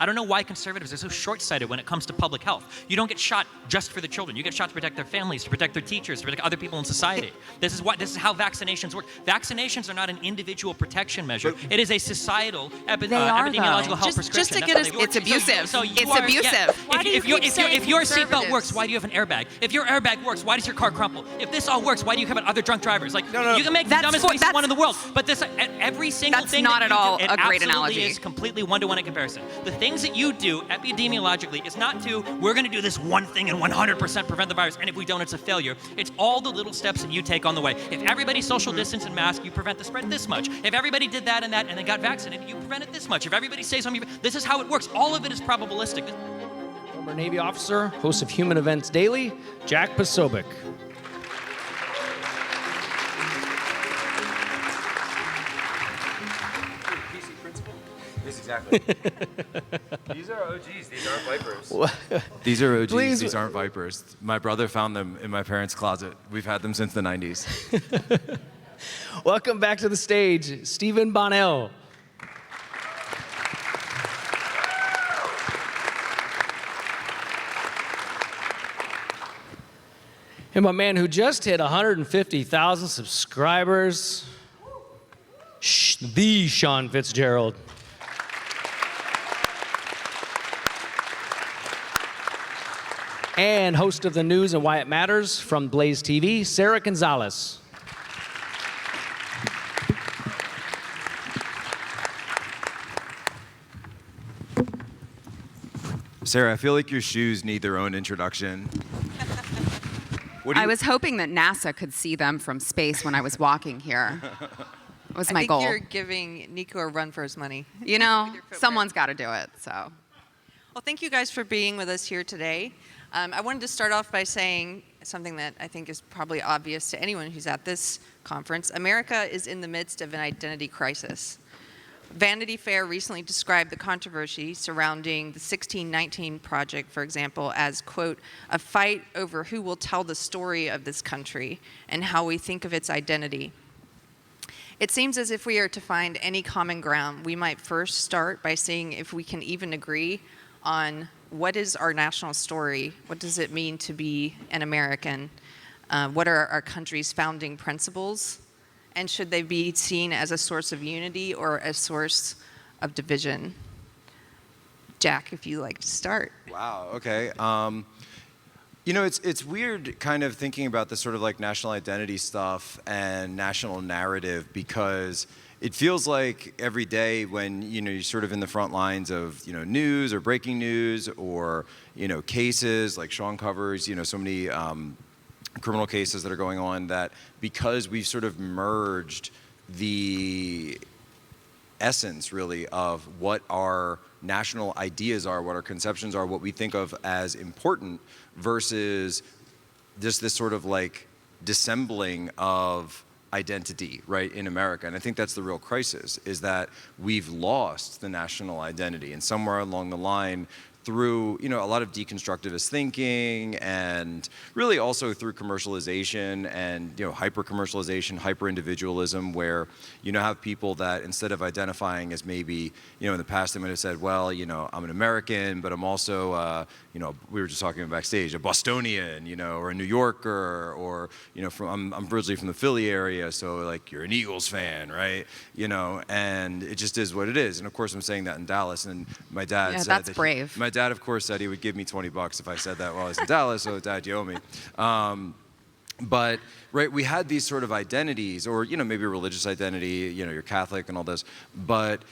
I don't know why conservatives are so short-sighted when it comes to public health. You don't get shot just for the children. You get shot to protect their families, to protect their teachers, to protect other people in society. This is how vaccinations work. Vaccinations are not an individual protection measure. It is a societal epidemiological health prescription. Just to get us, it's abusive. It's abusive. If your seatbelt works, why do you have an airbag? If your airbag works, why does your car crumple? If this all works, why do you have other drunk drivers? Like, you can make the dumbest one in the world, but this every single thing not that at all you do, a great analogy. It absolutely is completely one-to-one in comparison. The things that you do epidemiologically is not we're going to do this one thing and 100% prevent the virus, and if we don't, it's a failure. It's all the little steps that you take on the way. If everybody social distance and mask, you prevent the spread this much. If everybody did that and then got vaccinated, you prevent it this much. If everybody stays home, this is how it works. All of it is probabilistic. Former Navy officer, host of Human Events Daily, Jack Posobiec. Exactly. These are OGs. These aren't vipers. These are OGs. Please. These aren't vipers. My brother found them in my parents' closet. We've had them since the 90s. Welcome back to the stage, Stephen Bonnell. And my man who just hit 150,000 subscribers, the Sean Fitzgerald. And host of the news and why it matters from Blaze TV, Sara Gonzales. Sarah, I feel like your shoes need their own introduction. I was hoping that NASA could see them from space when I was walking here. That was my goal. I think you're giving Nico a run for his money. You know, someone's got to do it, so. Well, thank you guys for being with us here today. I wanted to start off by saying something that I think is probably obvious to anyone who's at this conference. America is in the midst of an identity crisis. Vanity Fair recently described the controversy surrounding the 1619 Project, for example, as, quote, a fight over who will tell the story of this country and how we think of its identity. It seems as if we are to find any common ground, we might first start by seeing if we can even agree on what is our national story, what does it mean to be an American, what are our country's founding principles, and should they be seen as a source of unity or a source of division? Jack, if you'd like to start. Wow, okay. You know, it's weird kind of thinking about this sort of like national identity stuff and national narrative, because it feels like every day when, you know, you're sort of in the front lines of, you know, news or breaking news or, you know, cases like Sean covers, you know, so many criminal cases that are going on, that because we've sort of merged the essence really of what our national ideas are, what our conceptions are, what we think of as important, versus just this sort of like dissembling of identity, right, in America. And I think that's the real crisis, is that we've lost the national identity. And somewhere along the line, through, you know, a lot of deconstructivist thinking, and really also through commercialization and, you know, hyper-commercialization, hyper-individualism, where you now have people that instead of identifying as maybe, you know, in the past they might have said, well, you know, I'm an American, but I'm also, you know, we were just talking backstage, a Bostonian, you know, or a New Yorker, or, you know, I'm originally from the Philly area, so like you're an Eagles fan, right? You know, and it just is what it is. And of course I'm saying that in Dallas, and my dad said that's that brave. My dad, of course, said he would give me $20 if I said that while I was in Dallas, so Dad, you owe me. But, right, we had these sort of identities, or, you know, maybe a religious identity, you know, you're Catholic and all this, but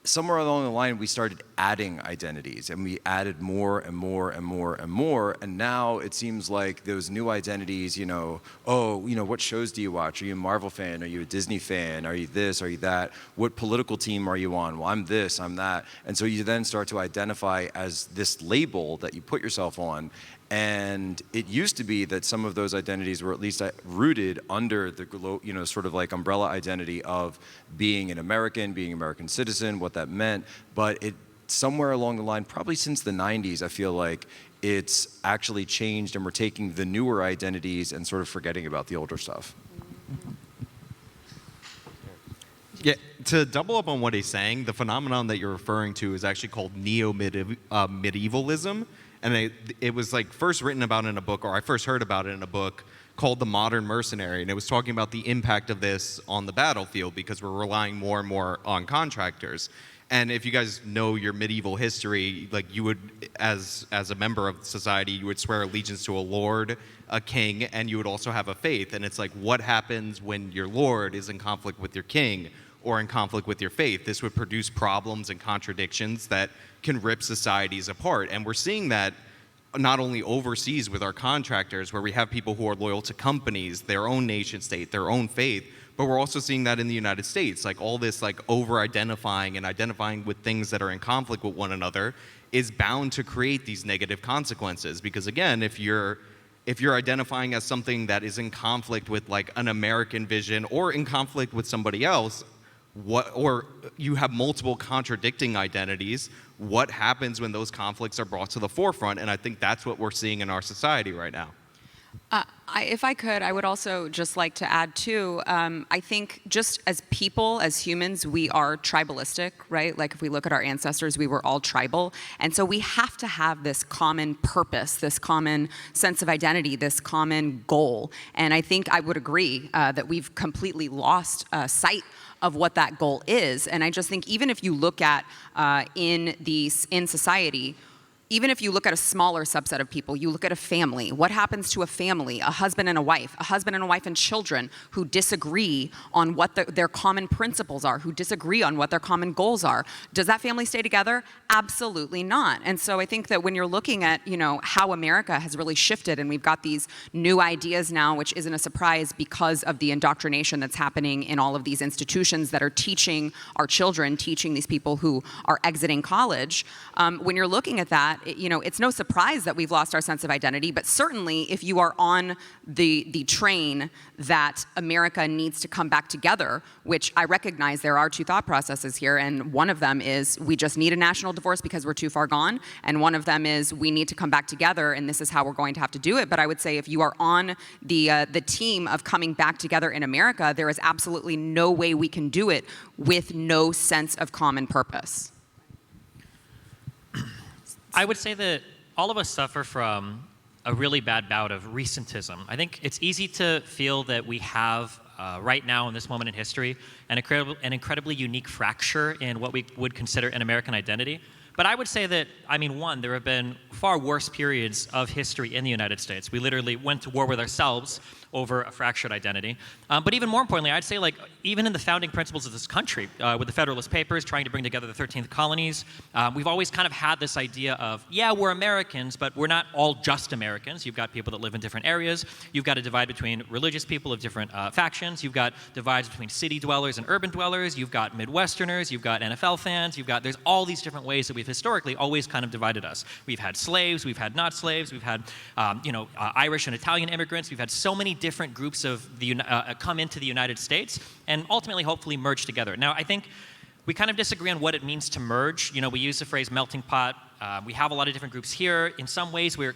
somewhere along the line, we started adding identities, and we added more and more and more and more, and now it seems like those new identities, you know, oh, you know, what shows do you watch? Are you a Marvel fan? Are you a Disney fan? Are you this? Are you that? What political team are you on? Well, I'm this, I'm that. And so you then start to identify as this label that you put yourself on. And it used to be that some of those identities were at least rooted under the, you know, sort of like umbrella identity of being an American, being an American citizen, what that meant. But it somewhere along the line, probably since the 90s, I feel like it's actually changed, and we're taking the newer identities and sort of forgetting about the older stuff. Yeah, to double up on what he's saying, the phenomenon that you're referring to is actually called Neo-medievalism. And it was like first written about in a book, or I first heard about it in a book called The Modern Mercenary. And it was talking about the impact of this on the battlefield because we're relying more and more on contractors. And if you guys know your medieval history, like you would, as a member of society, you would swear allegiance to a lord, a king, and you would also have a faith. And it's like, what happens when your lord is in conflict with your king or in conflict with your faith? This would produce problems and contradictions that can rip societies apart. And we're seeing that not only overseas with our contractors, where we have people who are loyal to companies, their own nation state, their own faith, but we're also seeing that in the United States. Like all this like over-identifying and identifying with things that are in conflict with one another is bound to create these negative consequences. Because again, if you're identifying as something that is in conflict with like an American vision or in conflict with somebody else, or you have multiple contradicting identities, what happens when those conflicts are brought to the forefront? And I think that's what we're seeing in our society right now. If I could, I would also just like to add too, I think just as people, as humans, we are tribalistic, right? Like if we look at our ancestors, we were all tribal. And so we have to have this common purpose, this common sense of identity, this common goal. And I think I would agree that we've completely lost sight of what that goal is. And I just think even if you look at in society, even if you look at a smaller subset of people, you look at a family. What happens to a family, a husband and a wife and children who disagree on what their common principles are, who disagree on what their common goals are? Does that family stay together? Absolutely not. And so I think that when you're looking at, how America has really shifted, and we've got these new ideas now, which isn't a surprise because of the indoctrination that's happening in all of these institutions that are teaching our children, teaching these people who are exiting college. When you're looking at that, it's no surprise that we've lost our sense of identity, but certainly if you are on the train that America needs to come back together, which I recognize there are two thought processes here, and one of them is we just need a national divorce because we're too far gone, and one of them is we need to come back together, and this is how we're going to have to do it. But I would say if you are on the team of coming back together in America, there is absolutely no way we can do it with no sense of common purpose. I would say that all of us suffer from a really bad bout of recentism. I think it's easy to feel that we have, right now in this moment in history, an incredibly unique fracture in what we would consider an American identity. But I would say that, one, there have been far worse periods of history in the United States. We literally went to war with ourselves over a fractured identity. But even more importantly, I'd say even in the founding principles of this country, with the Federalist Papers trying to bring together the 13th colonies, we've always kind of had this idea of, yeah, we're Americans, but we're not all just Americans. You've got people that live in different areas. You've got a divide between religious people of different factions. You've got divides between city dwellers and urban dwellers. You've got Midwesterners. You've got NFL fans. There's all these different ways that we've historically always kind of divided us. We've had slaves. We've had not slaves. We've had, Irish and Italian immigrants. We've had so many different groups of come into the United States and ultimately, hopefully, merge together. Now, I think we kind of disagree on what it means to merge. We use the phrase melting pot. We have a lot of different groups here. In some ways, we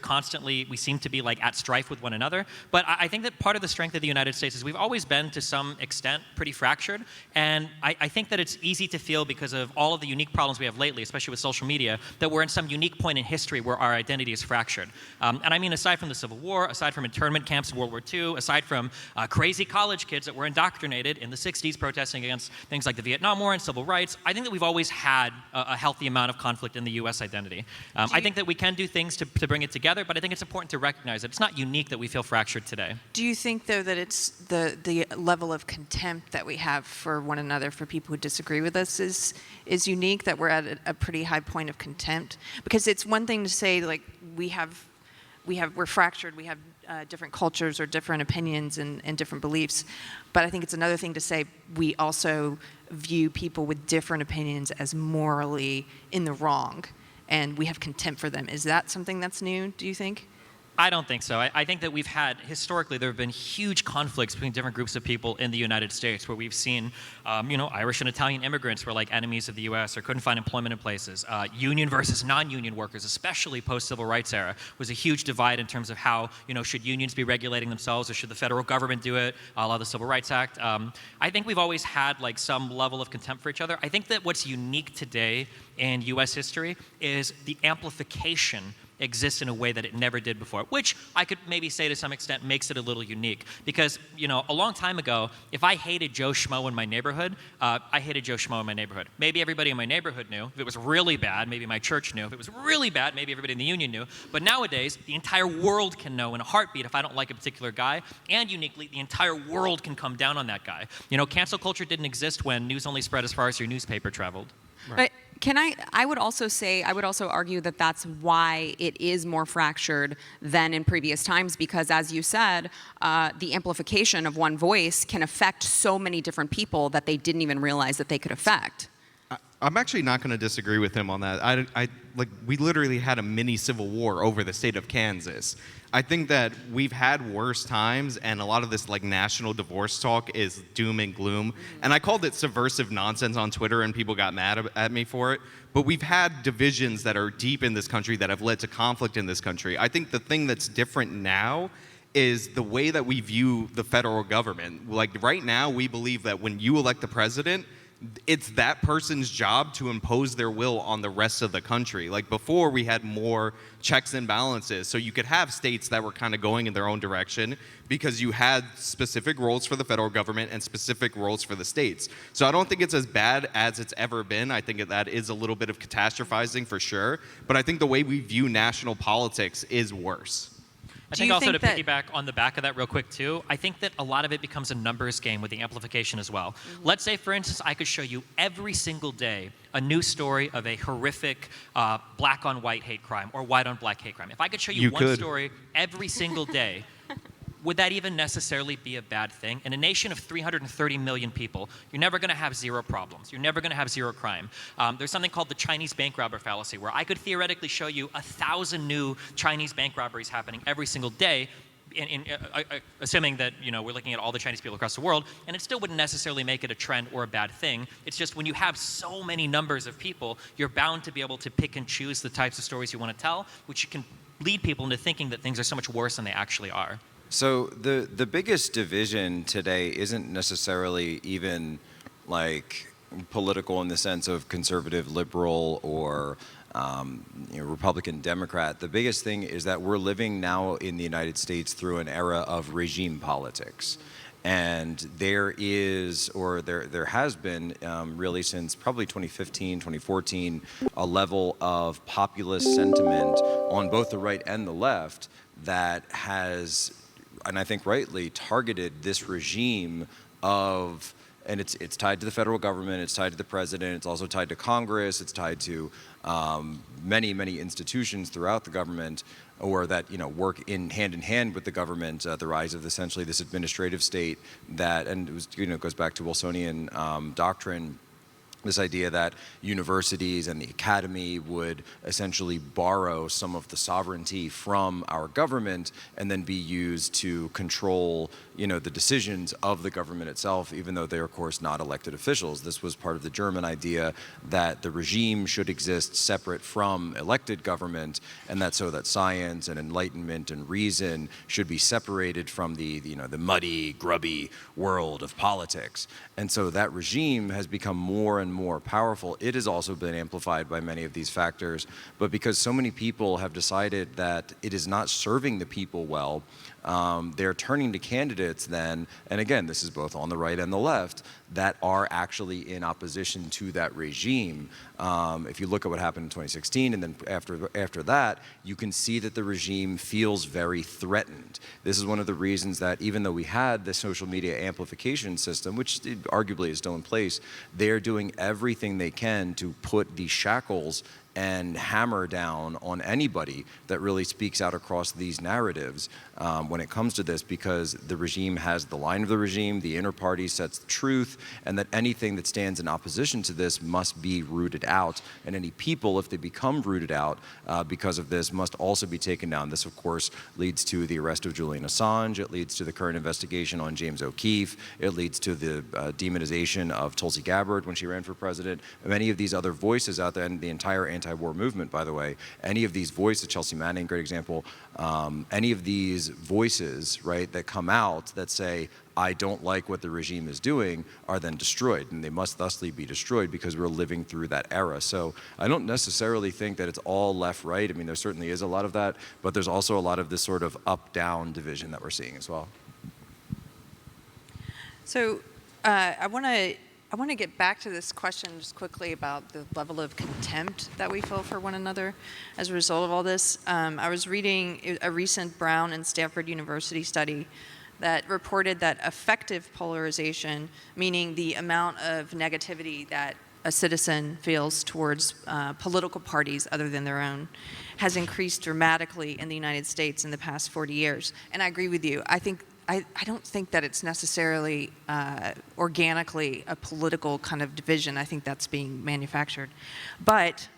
seem to be at strife with one another. But I think that part of the strength of the United States is we've always been, to some extent, pretty fractured. And I think that it's easy to feel, because of all of the unique problems we have lately, especially with social media, that we're in some unique point in history where our identity is fractured. And aside from the Civil War, aside from internment camps in World War II, aside from crazy college kids that were indoctrinated in the 60s protesting against things like the Vietnam War and civil rights, I think that we've always had a healthy amount of conflict in the U.S. identity. I think that we can do things to bring it together, but I think it's important to recognize that it's not unique that we feel fractured today. Do you think, though, that it's the level of contempt that we have for one another, for people who disagree with us, is unique, that we're at a pretty high point of contempt? Because it's one thing to say, we're fractured, we have different cultures or different opinions and different beliefs, but I think it's another thing to say we also view people with different opinions as morally in the wrong, and we have contempt for them. Is that something that's new, do you think? I don't think so. I think that we've had, historically, there have been huge conflicts between different groups of people in the United States where we've seen, Irish and Italian immigrants were like enemies of the U.S. or couldn't find employment in places. Union versus non-union workers, especially post-civil rights era, was a huge divide in terms of how, should unions be regulating themselves or should the federal government do it, a la the Civil Rights Act. I think we've always had like some level of contempt for each other. I think that what's unique today in U.S. history is the amplification exists in a way that it never did before, which I could maybe say to some extent makes it a little unique. Because, a long time ago, if I hated Joe Schmo in my neighborhood, I hated Joe Schmo in my neighborhood. Maybe everybody in my neighborhood knew. If it was really bad, maybe my church knew. If it was really bad, maybe everybody in the union knew. But nowadays, the entire world can know in a heartbeat if I don't like a particular guy, and uniquely, the entire world can come down on that guy. Cancel culture didn't exist when news only spread as far as your newspaper traveled. But I would also argue that that's why it is more fractured than in previous times, because as you said, the amplification of one voice can affect so many different people that they didn't even realize that they could affect. I'm actually not going to disagree with him on that. We literally had a mini civil war over the state of Kansas. I think that we've had worse times, and a lot of this national divorce talk is doom and gloom. And I called it subversive nonsense on Twitter, and people got mad at me for it. But we've had divisions that are deep in this country that have led to conflict in this country. I think the thing that's different now is the way that we view the federal government. Right now, we believe that when you elect the president, it's that person's job to impose their will on the rest of the country. Before, we had more checks and balances, so you could have states that were kind of going in their own direction because you had specific roles for the federal government and specific roles for the states. So I don't think it's as bad as it's ever been. I think that is a little bit of catastrophizing for sure, but I think the way we view national politics is worse. I think also to piggyback on the back of that real quick too, I think that a lot of it becomes a numbers game with the amplification as well. Mm-hmm. Let's say, for instance, I could show you every single day a new story of a horrific black on white hate crime or white on black hate crime. If I could show you one story every single day, would that even necessarily be a bad thing? In a nation of 330 million people, you're never going to have zero problems. You're never going to have zero crime. There's something called the Chinese bank robber fallacy, where I could theoretically show you 1,000 new Chinese bank robberies happening every single day, assuming that we're looking at all the Chinese people across the world, and it still wouldn't necessarily make it a trend or a bad thing. It's just when you have so many numbers of people, you're bound to be able to pick and choose the types of stories you want to tell, which can lead people into thinking that things are so much worse than they actually are. So the biggest division today isn't necessarily even political in the sense of conservative, liberal, or Republican, Democrat. The biggest thing is that we're living now in the United States through an era of regime politics. And there has been really since probably 2015, 2014, a level of populist sentiment on both the right and the left that has, and I think rightly, targeted this regime of, and it's tied to the federal government, it's tied to the president, it's also tied to Congress, it's tied to many, many institutions throughout the government, or that work in hand with the government. The rise of essentially this administrative state that, and it was goes back to Wilsonian doctrine. This idea that universities and the academy would essentially borrow some of the sovereignty from our government and then be used to control, the decisions of the government itself, even though they're, of course, not elected officials. This was part of the German idea that the regime should exist separate from elected government, and that science and enlightenment and reason should be separated from the muddy, grubby world of politics. And so that regime has become more and more powerful. It has also been amplified by many of these factors, but because so many people have decided that it is not serving the people well, they're turning to candidates then, and again, this is both on the right and the left, that are actually in opposition to that regime. If you look at what happened in 2016, and then after that, you can see that the regime feels very threatened. This is one of the reasons that even though we had the social media amplification system, which arguably is still in place, they're doing everything they can to put the shackles and hammer down on anybody that really speaks out across these narratives when it comes to this, because the regime has the line of the regime, the inner party sets the truth, and that anything that stands in opposition to this must be rooted out. And any people, if they become rooted out because of this, must also be taken down. This, of course, leads to the arrest of Julian Assange. It leads to the current investigation on James O'Keefe. It leads to the demonization of Tulsi Gabbard when she ran for president. Many of these other voices out there, and the entire anti-war movement, by the way, any of these voices, Chelsea Manning, great example, any of these voices, right, that come out that say, I don't like what the regime is doing, are then destroyed, and they must thusly be destroyed because we're living through that era. So I don't necessarily think that it's all left-right. I mean, there certainly is a lot of that, but there's also a lot of this sort of up-down division that we're seeing as well. So I want to get back to this question just quickly about the level of contempt that we feel for one another as a result of all this. I was reading a recent Brown and Stanford University study that reported that effective polarization, meaning the amount of negativity that a citizen feels towards political parties other than their own, has increased dramatically in the United States in the past 40 years. And I agree with you. I don't think that it's necessarily organically a political kind of division. I think that's being manufactured. But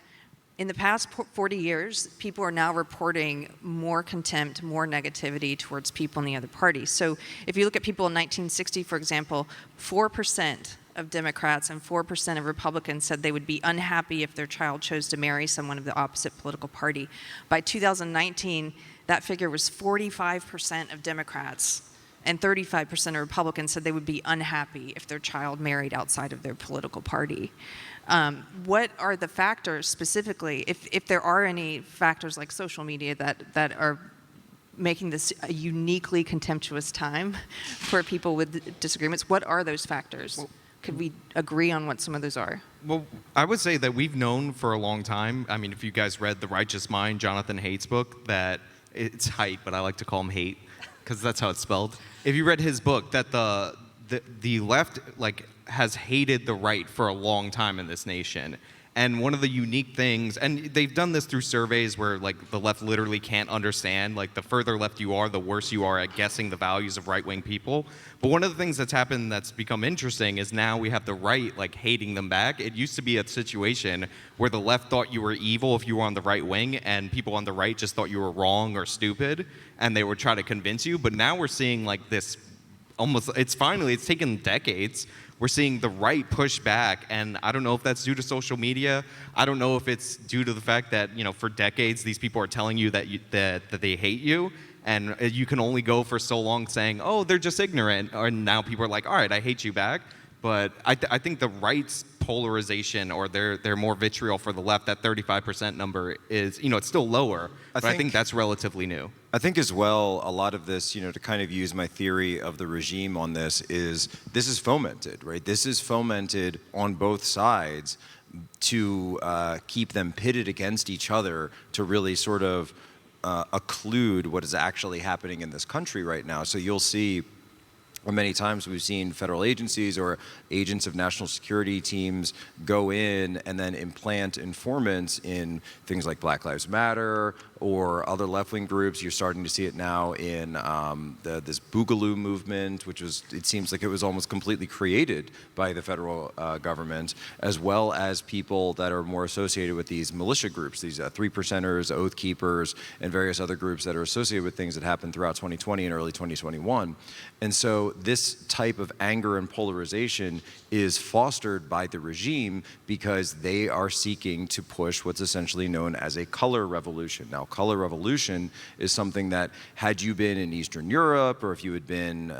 in the past 40 years, people are now reporting more contempt, more negativity towards people in the other party. So if you look at people in 1960, for example, 4% of Democrats and 4% of Republicans said they would be unhappy if their child chose to marry someone of the opposite political party. By 2019, that figure was 45% of Democrats and 35% of Republicans said they would be unhappy if their child married outside of their political party. What are the factors specifically, if there are any factors like social media that are making this a uniquely contemptuous time for people with disagreements, what are those factors? Could we agree on what some of those are? Well, I would say that we've known for a long time, I mean, if you guys read The Righteous Mind, Jonathan Haidt's book, that it's Haidt, but I like to call him Hate, because that's how it's spelled. If you read his book, that the left has hated the right for a long time in this nation. And one of the unique things, and they've done this through surveys where the left literally can't understand, the further left you are, the worse you are at guessing the values of right-wing people. But one of the things that's happened that's become interesting is now we have the right hating them back. It used to be a situation where the left thought you were evil if you were on the right wing, and people on the right just thought you were wrong or stupid, and they would try to convince you. But now we're seeing this almost, it's taken decades. We're seeing the right push back, and I don't know if that's due to social media. I don't know if it's due to the fact that, for decades these people are telling you that that they hate you, and you can only go for so long saying, oh, they're just ignorant, and now people are like, all right, I hate you back. But I think the right's polarization, or their more vitriol for the left, that 35% number is, it's still lower, but I think that's relatively new. I think as well, a lot of this, to kind of use my theory of the regime on this is fomented, right? This is fomented on both sides to keep them pitted against each other, to really sort of occlude what is actually happening in this country right now. So you'll see many times we've seen federal agencies or agents of national security teams go in and then implant informants in things like Black Lives Matter or other left-wing groups. You're starting to see it now in this Boogaloo movement, which it seems like it was almost completely created by the federal government, as well as people that are more associated with these militia groups, these 3%ers, Oath Keepers, and various other groups that are associated with things that happened throughout 2020 and early 2021. And so this type of anger and polarization is fostered by the regime because they are seeking to push what's essentially known as a color revolution. Now, color revolution is something that, had you been in Eastern Europe, or if you had been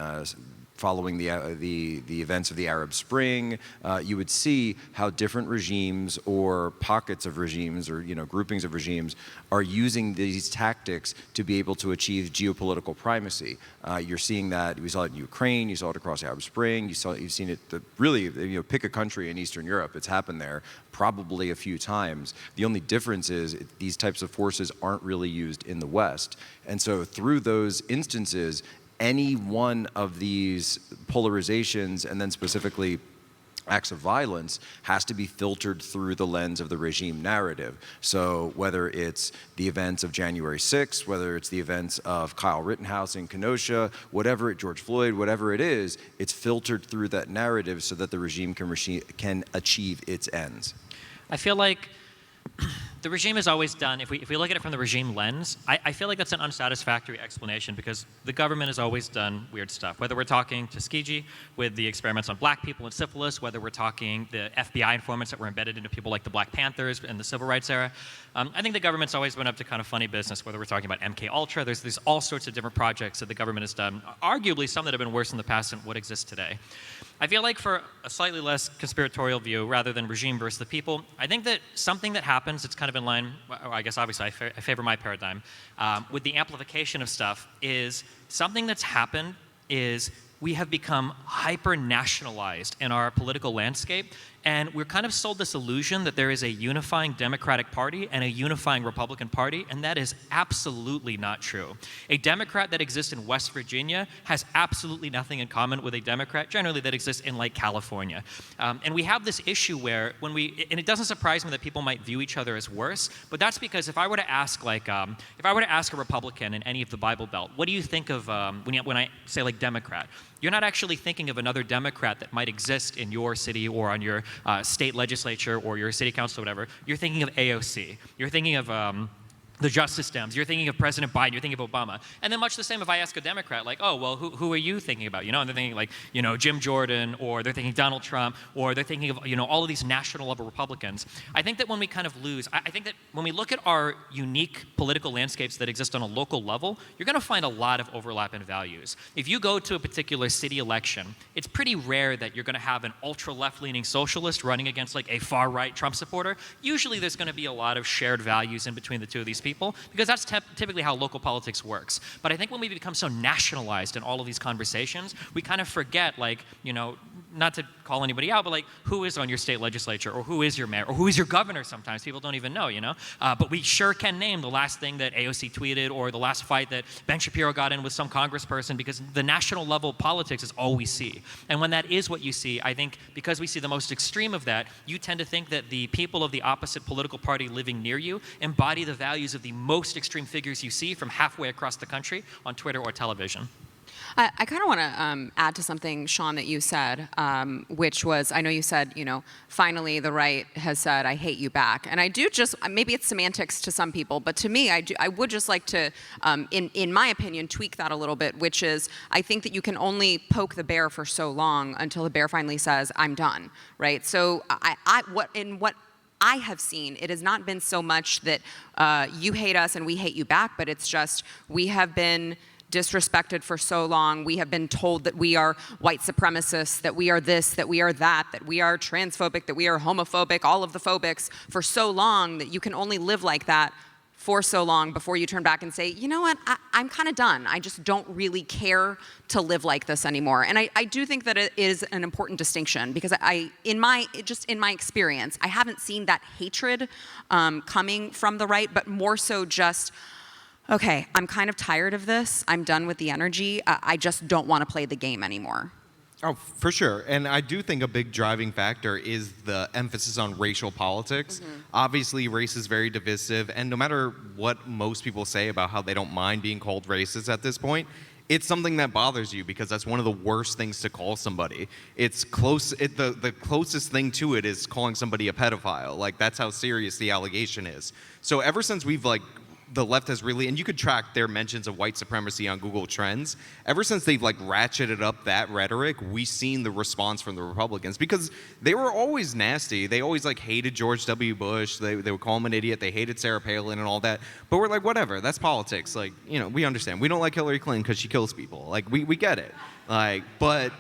following the events of the Arab Spring, you would see how different regimes or pockets of regimes or groupings of regimes are using these tactics to be able to achieve geopolitical primacy. You're seeing that. We saw it in Ukraine. You saw it across the Arab Spring. You've seen it. Really, pick a country in Eastern Europe. It's happened there probably a few times. The only difference is these types of forces aren't really used in the West. And so through those instances, any one of these polarizations, and then specifically acts of violence has to be filtered through the lens of the regime narrative. So whether it's the events of January 6th, whether it's the events of Kyle Rittenhouse in Kenosha, whatever it, George Floyd, whatever it is, it's filtered through that narrative so that the regime can achieve its ends. I feel like the regime has always done, if we look at it from the regime lens, I feel like that's an unsatisfactory explanation because the government has always done weird stuff. Whether we're talking Tuskegee with the experiments on black people and syphilis, whether we're talking the FBI informants that were embedded into people like the Black Panthers and the Civil Rights era, I think the government's always been up to kind of funny business, whether we're talking about MK Ultra, there's all sorts of different projects that the government has done, arguably some that have been worse in the past than what exists today. I feel like for a slightly less conspiratorial view, rather than regime versus the people, I think that something that happens, it's kind of in line, well, I guess obviously I favor my paradigm, with the amplification of stuff, is something that's happened is we have become hyper-nationalized in our political landscape, and we're kind of sold this illusion that there is a unifying Democratic Party and a unifying Republican Party, and that is absolutely not true. A Democrat that exists in West Virginia has absolutely nothing in common with a Democrat generally that exists in like California. And we have this issue where and it doesn't surprise me that people might view each other as worse, but that's because if I were to ask a Republican in any of the Bible Belt, what do you think of when I say like Democrat? You're not actually thinking of another Democrat that might exist in your city or on your state legislature or your city council or whatever. You're thinking of AOC. You're thinking of the Justice Dems. You're thinking of President Biden. You're thinking of Obama. And then much the same if I ask a Democrat, like, oh, well, who are you thinking about? You know, and they're thinking like, you know, Jim Jordan, or they're thinking Donald Trump, or they're thinking of, you know, all of these national level Republicans. I think that when we kind of lose, I think that when we look at our unique political landscapes that exist on a local level, you're going to find a lot of overlap in values. If you go to a particular city election, it's pretty rare that you're going to have an ultra left-leaning socialist running against like a far-right Trump supporter. Usually there's going to be a lot of shared values in between the two of these people, because that's typically how local politics works. But I think when we become so nationalized in all of these conversations, we kind of forget, like, you know, not to call anybody out, but like, who is on your state legislature, or who is your mayor, or who is your governor sometimes? People don't even know, you know? But we sure can name the last thing that AOC tweeted, or the last fight that Ben Shapiro got in with some congressperson, because the national level politics is all we see. And when that is what you see, I think because we see the most extreme of that, you tend to think that the people of the opposite political party living near you embody the values of the most extreme figures you see from halfway across the country on Twitter or television. I kind of want to add to something, Sean, that you said, which was, I know you said, you know, finally the right has said, I hate you back. And I do just, maybe it's semantics to some people, but to me, I would just like to, in my opinion, tweak that a little bit, which is, I think that you can only poke the bear for so long until the bear finally says, I'm done, right? So what I have seen, it has not been so much that you hate us and we hate you back, but it's just we have been disrespected for so long. We have been told that we are white supremacists, that we are this, that we are that we are transphobic, that we are homophobic, all of the phobics for so long that you can only live like that for so long before you turn back and say, you know what, I'm kind of done. I just don't really care to live like this anymore. And I do think that it is an important distinction, because in my experience, I haven't seen that hatred coming from the right, but more so just, okay, I'm kind of tired of this. I'm done with the energy. I just don't want to play the game anymore. Oh, for sure. And I do think a big driving factor is the emphasis on racial politics. Mm-hmm. Obviously, race is very divisive, and no matter what most people say about how they don't mind being called racist at this point, it's something that bothers you because that's one of the worst things to call somebody. It's close. The closest thing to it is calling somebody a pedophile. Like, that's how serious the allegation is. So ever since the left has really, and you could track their mentions of white supremacy on Google Trends, ever since they've ratcheted up that rhetoric, we've seen the response from the Republicans, because they were always nasty. They always hated George W. Bush. They would call him an idiot. They hated Sarah Palin and all that. But we're like, whatever, that's politics. We understand. We don't like Hillary Clinton because she kills people. We get it. But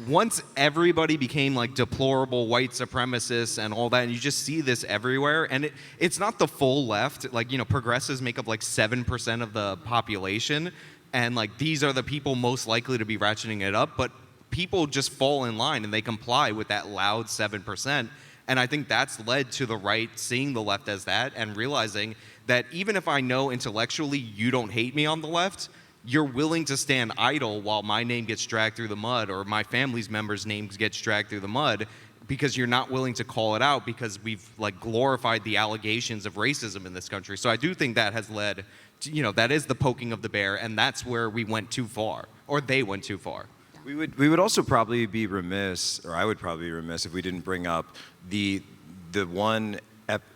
once everybody became deplorable white supremacists and all that, and you just see this everywhere, and it's not the full left, progressives make up 7% of the population, and these are the people most likely to be ratcheting it up, but people just fall in line and they comply with that loud 7%, and I think that's led to the right seeing the left as that and realizing that even if I know intellectually you don't hate me on the left, you're willing to stand idle while my name gets dragged through the mud, or my family's members' names gets dragged through the mud, because you're not willing to call it out because we've like glorified the allegations of racism in this country. So I do think that has led to, that is the poking of the bear, and that's where we went too far, or they went too far. We would also probably be remiss, or I would probably be remiss if we didn't bring up the one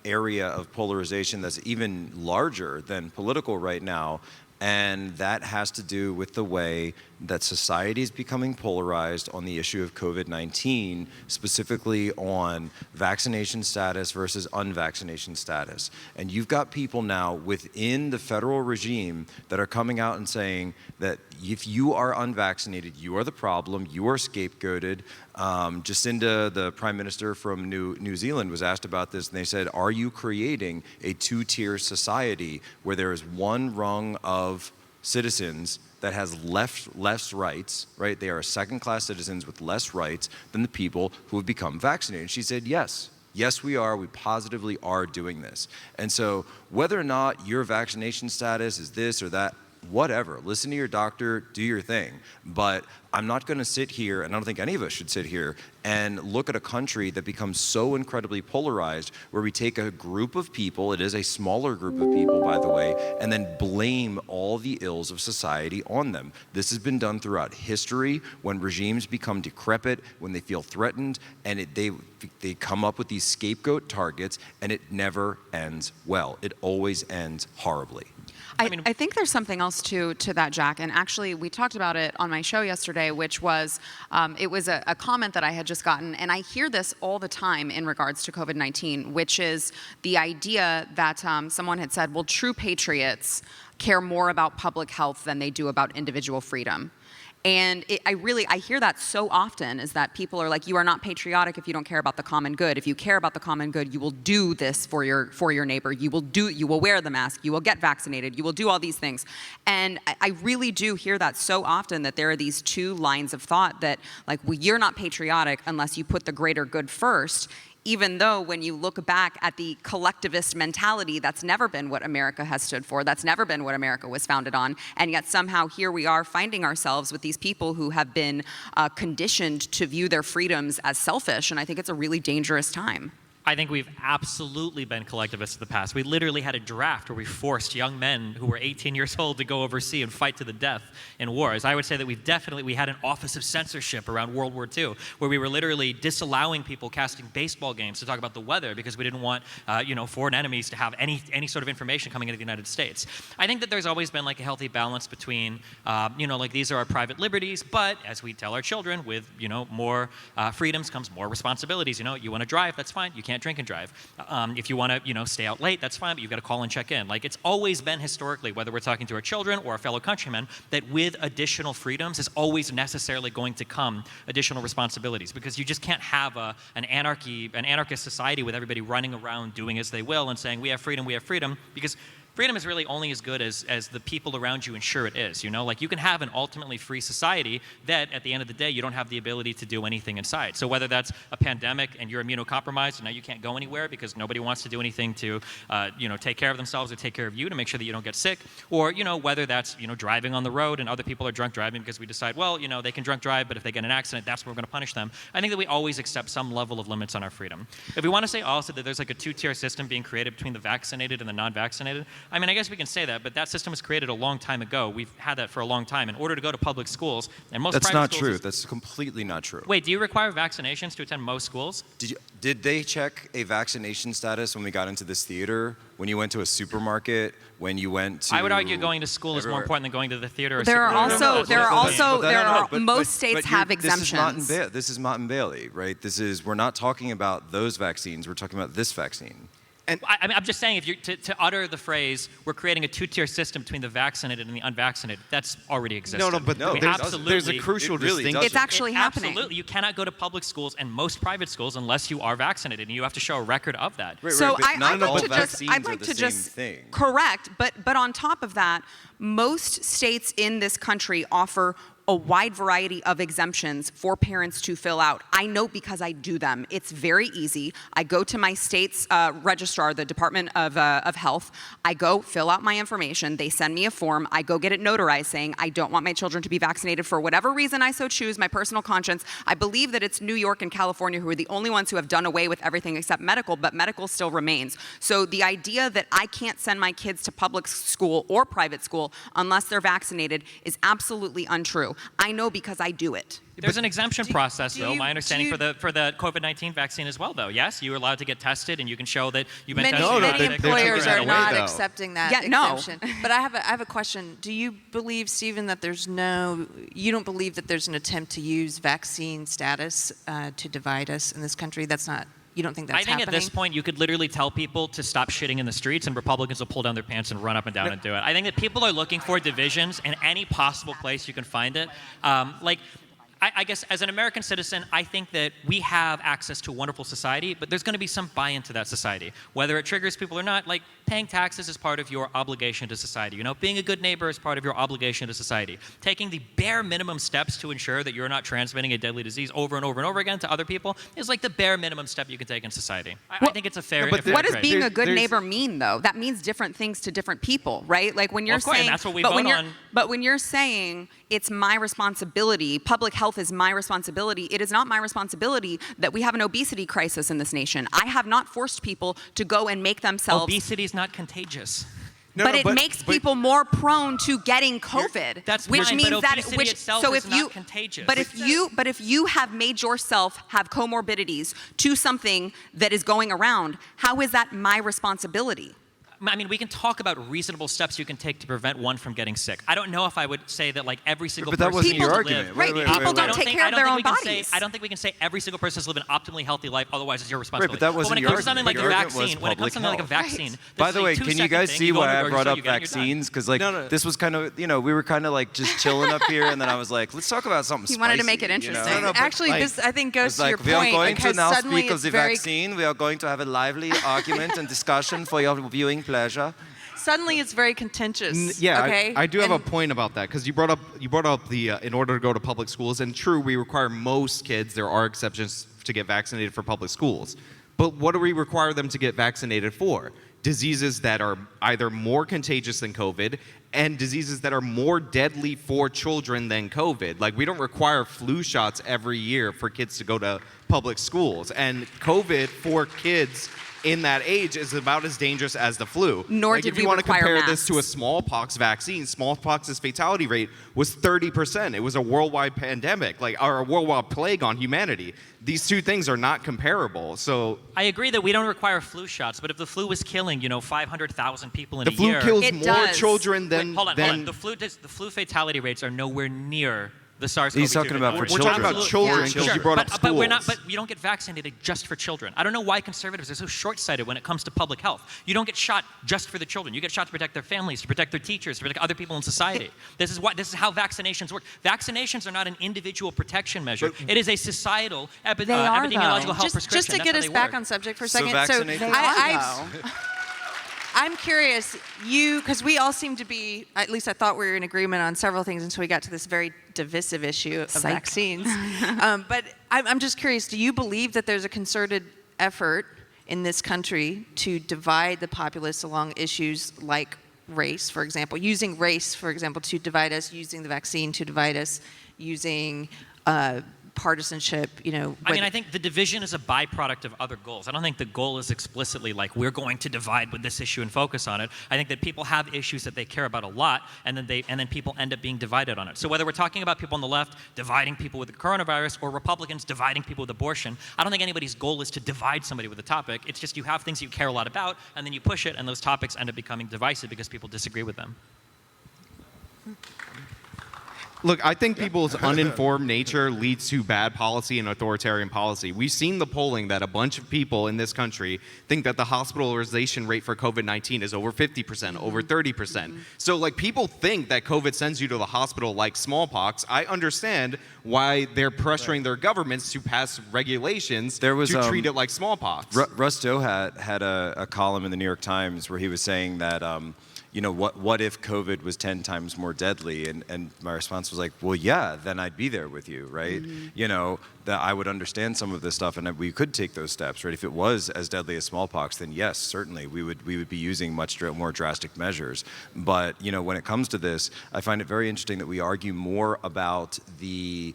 area of polarization that's even larger than political right now, and that has to do with the way that society is becoming polarized on the issue of COVID-19, specifically on vaccination status versus unvaccination status. And you've got people now within the federal regime that are coming out and saying that if you are unvaccinated, you are the problem, you are scapegoated. Jacinda, the prime minister from New Zealand, was asked about this, and they said, are you creating a two-tier society where there is one rung of citizens that has less rights, right? They are second-class citizens with less rights than the people who have become vaccinated. And she said, yes. Yes, we are. We positively are doing this. And so whether or not your vaccination status is this or that, whatever, listen to your doctor, do your thing. But I'm not going to sit here, and I don't think any of us should sit here, and look at a country that becomes so incredibly polarized where we take a group of people, it is a smaller group of people, by the way, and then blame all the ills of society on them. This has been done throughout history when regimes become decrepit, when they feel threatened, and they come up with these scapegoat targets, and it never ends well. It always ends horribly. I think there's something else to that, Jack. And actually, we talked about it on my show yesterday, which was, it was a comment that I had just gotten. And I hear this all the time in regards to COVID-19, which is the idea that someone had said, well, true patriots care more about public health than they do about individual freedom. And I hear that so often, is that people are like, you are not patriotic if you don't care about the common good. If you care about the common good, you will do this for your neighbor. You will wear the mask. You will get vaccinated. You will do all these things. And I really do hear that so often, that there are these two lines of thought that, like, well, you're not patriotic unless you put the greater good first. Even though when you look back at the collectivist mentality, that's never been what America has stood for. That's never been what America was founded on. And yet somehow here we are finding ourselves with these people who have been conditioned to view their freedoms as selfish. And I think it's a really dangerous time. I think we've absolutely been collectivists in the past. We literally had a draft where we forced young men who were 18 years old to go overseas and fight to the death in wars. I would say that we had an office of censorship around World War II, where we were literally disallowing people casting baseball games to talk about the weather because we didn't want, foreign enemies to have any sort of information coming into the United States. I think that there's always been like a healthy balance between, these are our private liberties, but as we tell our children, with, more freedoms comes more responsibilities. You want to drive, that's fine. You can't drink and drive. If you want to, stay out late, that's fine, but you've got to call and check in. Like, it's always been historically, whether we're talking to our children or our fellow countrymen, that with additional freedoms is always necessarily going to come additional responsibilities, because you just can't have an anarchist society with everybody running around doing as they will and saying, we have freedom, because freedom is really only as good as the people around you ensure it is, Like, you can have an ultimately free society that, at the end of the day, you don't have the ability to do anything inside. So whether that's a pandemic and you're immunocompromised and now you can't go anywhere because nobody wants to do anything to, take care of themselves or take care of you to make sure that you don't get sick, or, whether that's, driving on the road and other people are drunk driving because we decide, well, they can drunk drive, but if they get in an accident, that's where we're going to punish them. I think that we always accept some level of limits on our freedom. If we want to say also that there's like a two-tier system being created between the vaccinated and the non-vaccinated, I mean, I guess we can say that, but that system was created a long time ago. We've had that for a long time. In order to go to public schools, and most That's private not schools true. is- That's completely not true. Wait, do you require vaccinations to attend most schools? Did they check a vaccination status when we got into this theater? When you went to a supermarket? When you went to? I would argue going to school is more everywhere. important than going to the theater or There are supermarket. most states have exemptions. This is Mott and Bailey, right? We're not talking about those vaccines. We're talking about this vaccine. And I'm just saying, if you to utter the phrase, we're creating a two-tier system between the vaccinated and the unvaccinated, that's already existing. There's a crucial distinction. It's actually happening. Absolutely. You cannot go to public schools and most private schools unless you are vaccinated, and you have to show a record of that. So I'd like to just correct, but on top of that, most states in this country offer a wide variety of exemptions for parents to fill out. I know because I do them. It's very easy. I go to my state's registrar, the Department of Health. I go fill out my information. They send me a form. I go get it notarized saying I don't want my children to be vaccinated for whatever reason I so choose, my personal conscience. I believe that it's New York and California who are the only ones who have done away with everything except medical, but medical still remains. So the idea that I can't send my kids to public school or private school unless they're vaccinated is absolutely untrue. I know because I do it. There's an exemption process, though. My understanding do for the COVID-19 vaccine as well, though. Yes, you're allowed to get tested, and you can show that you've been Many, tested. many employers are not though. accepting that Yeah, no. exemption. But I have a question. Do you believe, Stephen, that you don't believe that there's an attempt to use vaccine status to divide us in this country? You don't think that's happening? I think at this point, you could literally tell people to stop shitting in the streets, and Republicans will pull down their pants and run up and down and do it. I think that people are looking for divisions in any possible place you can find it. I guess as an American citizen, I think that we have access to a wonderful society, but there's going to be some buy-in to that society. Whether it triggers people or not, like paying taxes is part of your obligation to society. You know, being a good neighbor is part of your obligation to society. Taking the bare minimum steps to ensure that you're not transmitting a deadly disease over and over and over again to other people is like the bare minimum step you can take in society. I think it's a fair. What does trade. being a good neighbor mean, though? That means different things to different people, right? Like when you're Of course, saying, and that's what we but vote when you're, on. but when you're saying it's my responsibility, public health is my responsibility. It is not my responsibility that we have an obesity crisis in this nation. I have not forced people to go and make themselves. Obesity is not contagious. But it makes people more prone to getting COVID. That's which fine, means but that obesity itself so is if not you contagious. but if you have made yourself have comorbidities to something that is going around, how is that my responsibility? I mean, we can talk about reasonable steps you can take to prevent one from getting sick. I don't know if I would say that like every single But that person wasn't your live- argument. Right, people don't take care of their own bodies. I don't think we can say every single person has to live an optimally healthy life. Otherwise, it's your responsibility. but that wasn't when it your comes to something like argument. the Your argument was vaccine, when it comes to something like a public vaccine. health. this By is the a way, can you 2-second guys thing. see You go why into I the brought grocery up store, you get it, you're done. vaccines? Because like No. this was kind of, we were kind of like just chilling up here, and then I was like, let's talk about something He wanted to spicy, make it you know? interesting. No, but, Actually, like, this I think goes it's to your like, we are point. going to because now suddenly speak of it's the very- vaccine. We are going to have a lively argument and discussion for your viewing pleasure. Suddenly, it's very contentious. Yeah, okay? I do have a And- point about that because you brought up the in order to go to public schools, and true, we require most kids. There are exceptions to get vaccinated for public schools, but what do we require them to get vaccinated for? Diseases that are either more contagious than COVID and diseases that are more deadly for children than COVID. Like we don't require flu shots every year for kids to go to public schools, and COVID for kids in that age is about as dangerous as the flu. Nor like, did if you we want to require compare this to a masks. smallpox vaccine, smallpox's fatality rate was 30%. It was a worldwide pandemic, or a worldwide plague on humanity. These two things are not comparable. So I agree that we don't require flu shots, but if the flu was killing, 500,000 people in the a flu year. kills It more does. children than. Wait, hold on. than The flu fatality rates are nowhere near the SARS-CoV-2. He's talking about for We're talking about children Yeah. because you brought up but schools. we're not. But you don't get vaccinated just for children. I don't know why conservatives are so short-sighted when it comes to public health. You don't get shot just for the children. You get shot to protect their families, to protect their teachers, to protect other people in society. This is how vaccinations work. Vaccinations are not an individual protection measure. It is a societal They are, epidemiological though. health just prescription. to get That's us how they back work. on subject for a So second. vaccinate They people. are, though. I'm curious, because we all seem to be, at least I thought we were in agreement on several things until we got to this very divisive issue of Psych. vaccines. But I'm just curious, do you believe that there's a concerted effort in this country to divide the populace along issues like race, for example, using race, for example, to divide us, using the vaccine to divide us, using partisanship, I mean, I think the division is a byproduct of other goals. I don't think the goal is explicitly like we're going to divide with this issue and focus on it. I think that people have issues that they care about a lot, and then people end up being divided on it. So whether we're talking about people on the left dividing people with the coronavirus or Republicans dividing people with abortion, I don't think anybody's goal is to divide somebody with a topic. It's just you have things you care a lot about, and then you push it, and those topics end up becoming divisive because people disagree with them. Look, I think people's uninformed nature leads to bad policy and authoritarian policy. We've seen the polling that a bunch of people in this country think that the hospitalization rate for COVID-19 is over 50%, over 30%. So, people think that COVID sends you to the hospital like smallpox. I understand why they're pressuring their governments to pass regulations to treat it like smallpox. Russ Dohat had a column in the New York Times where he was saying that, what if COVID was 10 times more deadly? And my response was was like, well, yeah, then I'd be there with you, right? You know, that I would understand some of this stuff, and we could take those steps, right? If it was as deadly as smallpox, then yes, certainly we would be using much more drastic measures. But you know, when it comes to this, I find it very interesting that we argue more about the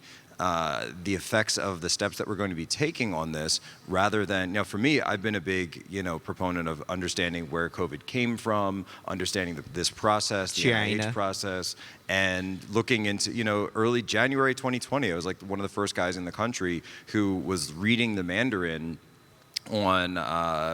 effects of the steps that we're going to be taking on this, rather than, you know, for me, I've been a big, you know, proponent of understanding where COVID came from, understanding this process, the NIH process, and looking into, you know, early January 2020, I was like one of the first guys in the country who was reading the Mandarin on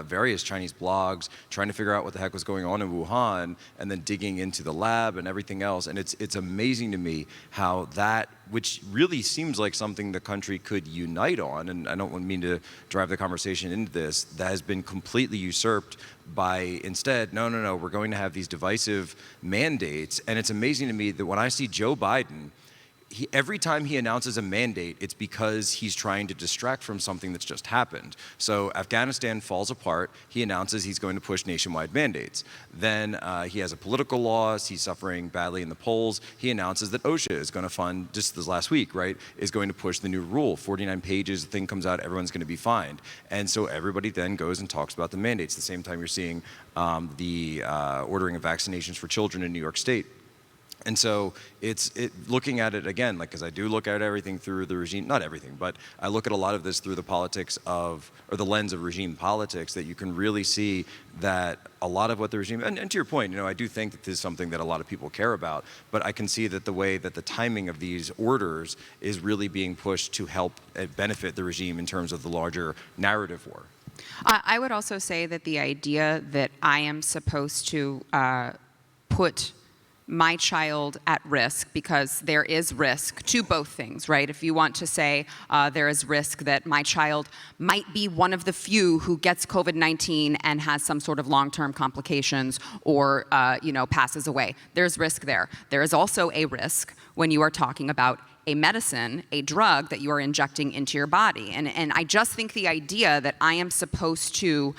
various Chinese blogs, trying to figure out what the heck was going on in Wuhan, and then digging into the lab and everything else. And it's amazing to me how that, which really seems like something the country could unite on, and I don't mean to drive the conversation into this, that has been completely usurped by instead, no, we're going to have these divisive mandates. And it's amazing to me that when I see Joe Biden, every time he announces a mandate, it's because he's trying to distract from something that's just happened. So Afghanistan falls apart. He announces he's going to push nationwide mandates. Then he has a political loss. He's suffering badly in the polls. He announces that OSHA is going to fund, just this last week, right, is going to push the new rule. 49 pages, the thing comes out, everyone's going to be fined. And so everybody then goes and talks about the mandates. At the same time, you're seeing the ordering of vaccinations for children in New York State. And so it's looking at it again, like, because I do look at everything through the regime, not everything, but I look at a lot of this through the politics of, or the lens of regime politics, that you can really see that a lot of what the regime, and to your point, you know, I do think that this is something that a lot of people care about, but I can see that the way that the timing of these orders is really being pushed to help benefit the regime in terms of the larger narrative war. I would also say that the idea that I am supposed to put my child at risk, because there is risk to both things, right? If you want to say there is risk that my child might be one of the few who gets COVID-19 and has some sort of long-term complications or you know, passes away, there's risk there. There is also a risk when you are talking about a medicine, a drug that you are injecting into your body. And I just think the idea that I am supposed to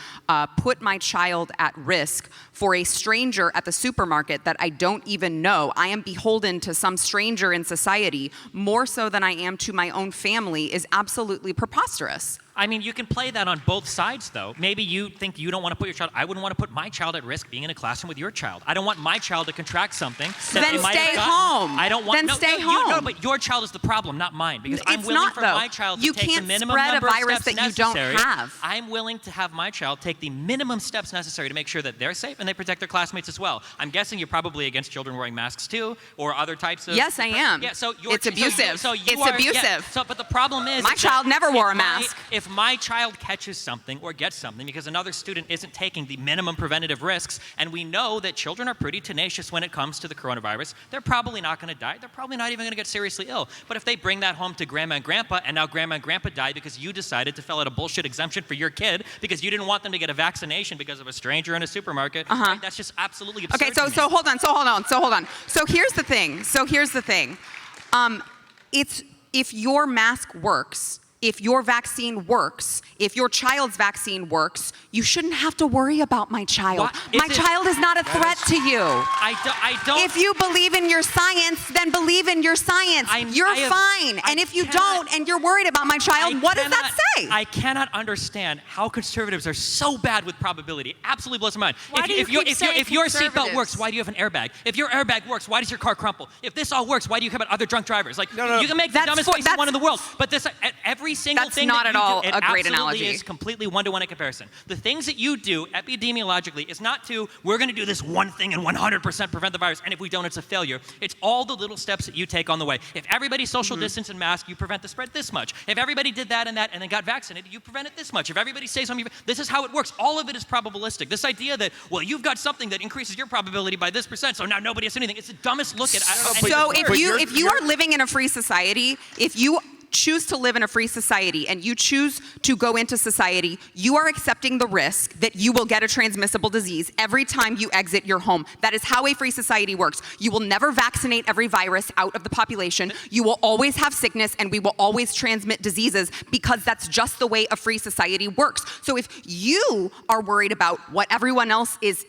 put my child at risk for a stranger at the supermarket that I don't even know, I am beholden to some stranger in society more so than I am to my own family, is absolutely preposterous. I mean, you can play that on both sides, though. Maybe you think you don't want to put your child, I wouldn't want to put my child at risk being in a classroom with your child. I don't want my child to contract something that Then they might stay have gotten. home. I don't want, Then no, stay no, home. No, but your child is the problem, not mine, because I'm It's willing not, for though. my child to You take the can't minimum spread a number of virus steps that you don't necessary. have. I'm willing to have my child take the minimum steps necessary to make sure that they're safe and they protect their classmates as well. I'm guessing you're probably against children wearing masks too, or other types of. Yes, I am. Yeah, so It's abusive. It's abusive. Yeah, so, but the problem is My that child never wore a if mask. If my child catches something or gets something because another student isn't taking the minimum preventative risks, and we know that children are pretty tenacious when it comes to the coronavirus, they're probably not going to die. They're probably not even going to get seriously ill. But if they bring that home to grandma and grandpa, and now grandma and grandpa die because you decided to fill out a bullshit exemption for your kid because you didn't want them to get a vaccination because of a stranger in a supermarket, right? That's just absolutely absurd. Okay, so hold on. So here's the thing. It's if your mask works, if your vaccine works, if your child's vaccine works, you shouldn't have to worry about my child. My child is not a threat to you. I don't. If you believe in your science, then believe in your science. You're fine. And if you don't, and you're worried about my child, what does that say? I cannot understand how conservatives are so bad with probability. It absolutely blows my mind. If your seatbelt works, why do you have an airbag? If your airbag works, why does your car crumple? If this all works, why do you have other drunk drivers? Like, you can make the dumbest face one in the world, but this every single That's thing not that at all you do, a great absolutely analogy. is completely one-to-one in comparison. The things that you do epidemiologically is not we're going to do this one thing and 100% prevent the virus, and if we don't, it's a failure. It's all the little steps that you take on the way. If everybody social distance and mask, you prevent the spread this much. If everybody did that and then got vaccinated, you prevent it this much. If everybody stays home, this is how it works. All of it is probabilistic. This idea that, well, you've got something that increases your probability by this percent, so now nobody has anything. It's the dumbest look at. So if you are living in a free society, if you choose to live in a free society and you choose to go into society, you are accepting the risk that you will get a transmissible disease every time you exit your home. That is how a free society works. You will never vaccinate every virus out of the population. You will always have sickness, and we will always transmit diseases, because that's just the way a free society works. So if you are worried about what everyone else is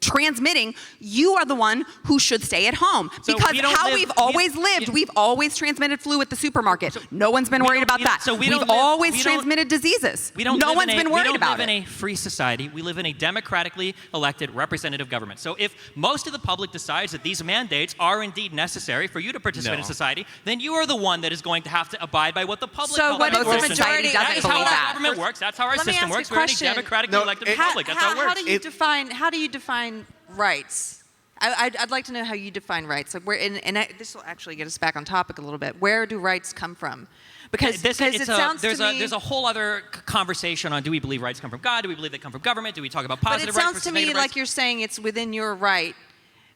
transmitting, you are the one who should stay at home. So because we don't how live- we've always lived, we've always transmitted flu at the supermarket. No one's been we worried don't- about we don't- that. so we we've don't live- always we don't- transmitted diseases. We don't no live one's in a, been worried we don't about live it. in a free society. We live in a democratically elected representative government. So if most of the public decides that these mandates are indeed necessary for you to participate in No. society, then you are the one that is going to have to abide by what the public So tells what you. if the Most of majority society That doesn't is how believe our that. government works. That's how our Let me system ask works. a We're in a question. democratically No, elected it- republic. That's how it works. How do you define? How do you define rights? I'd like to know how you define rights. Like this will actually get us back on topic a little bit. Where do rights come from? Because it sounds to me. There's a whole other conversation on, do we believe rights come from God? Do we believe they come from government? Do we talk about But positive it rights sounds versus to me negative like rights? you're saying it's within your right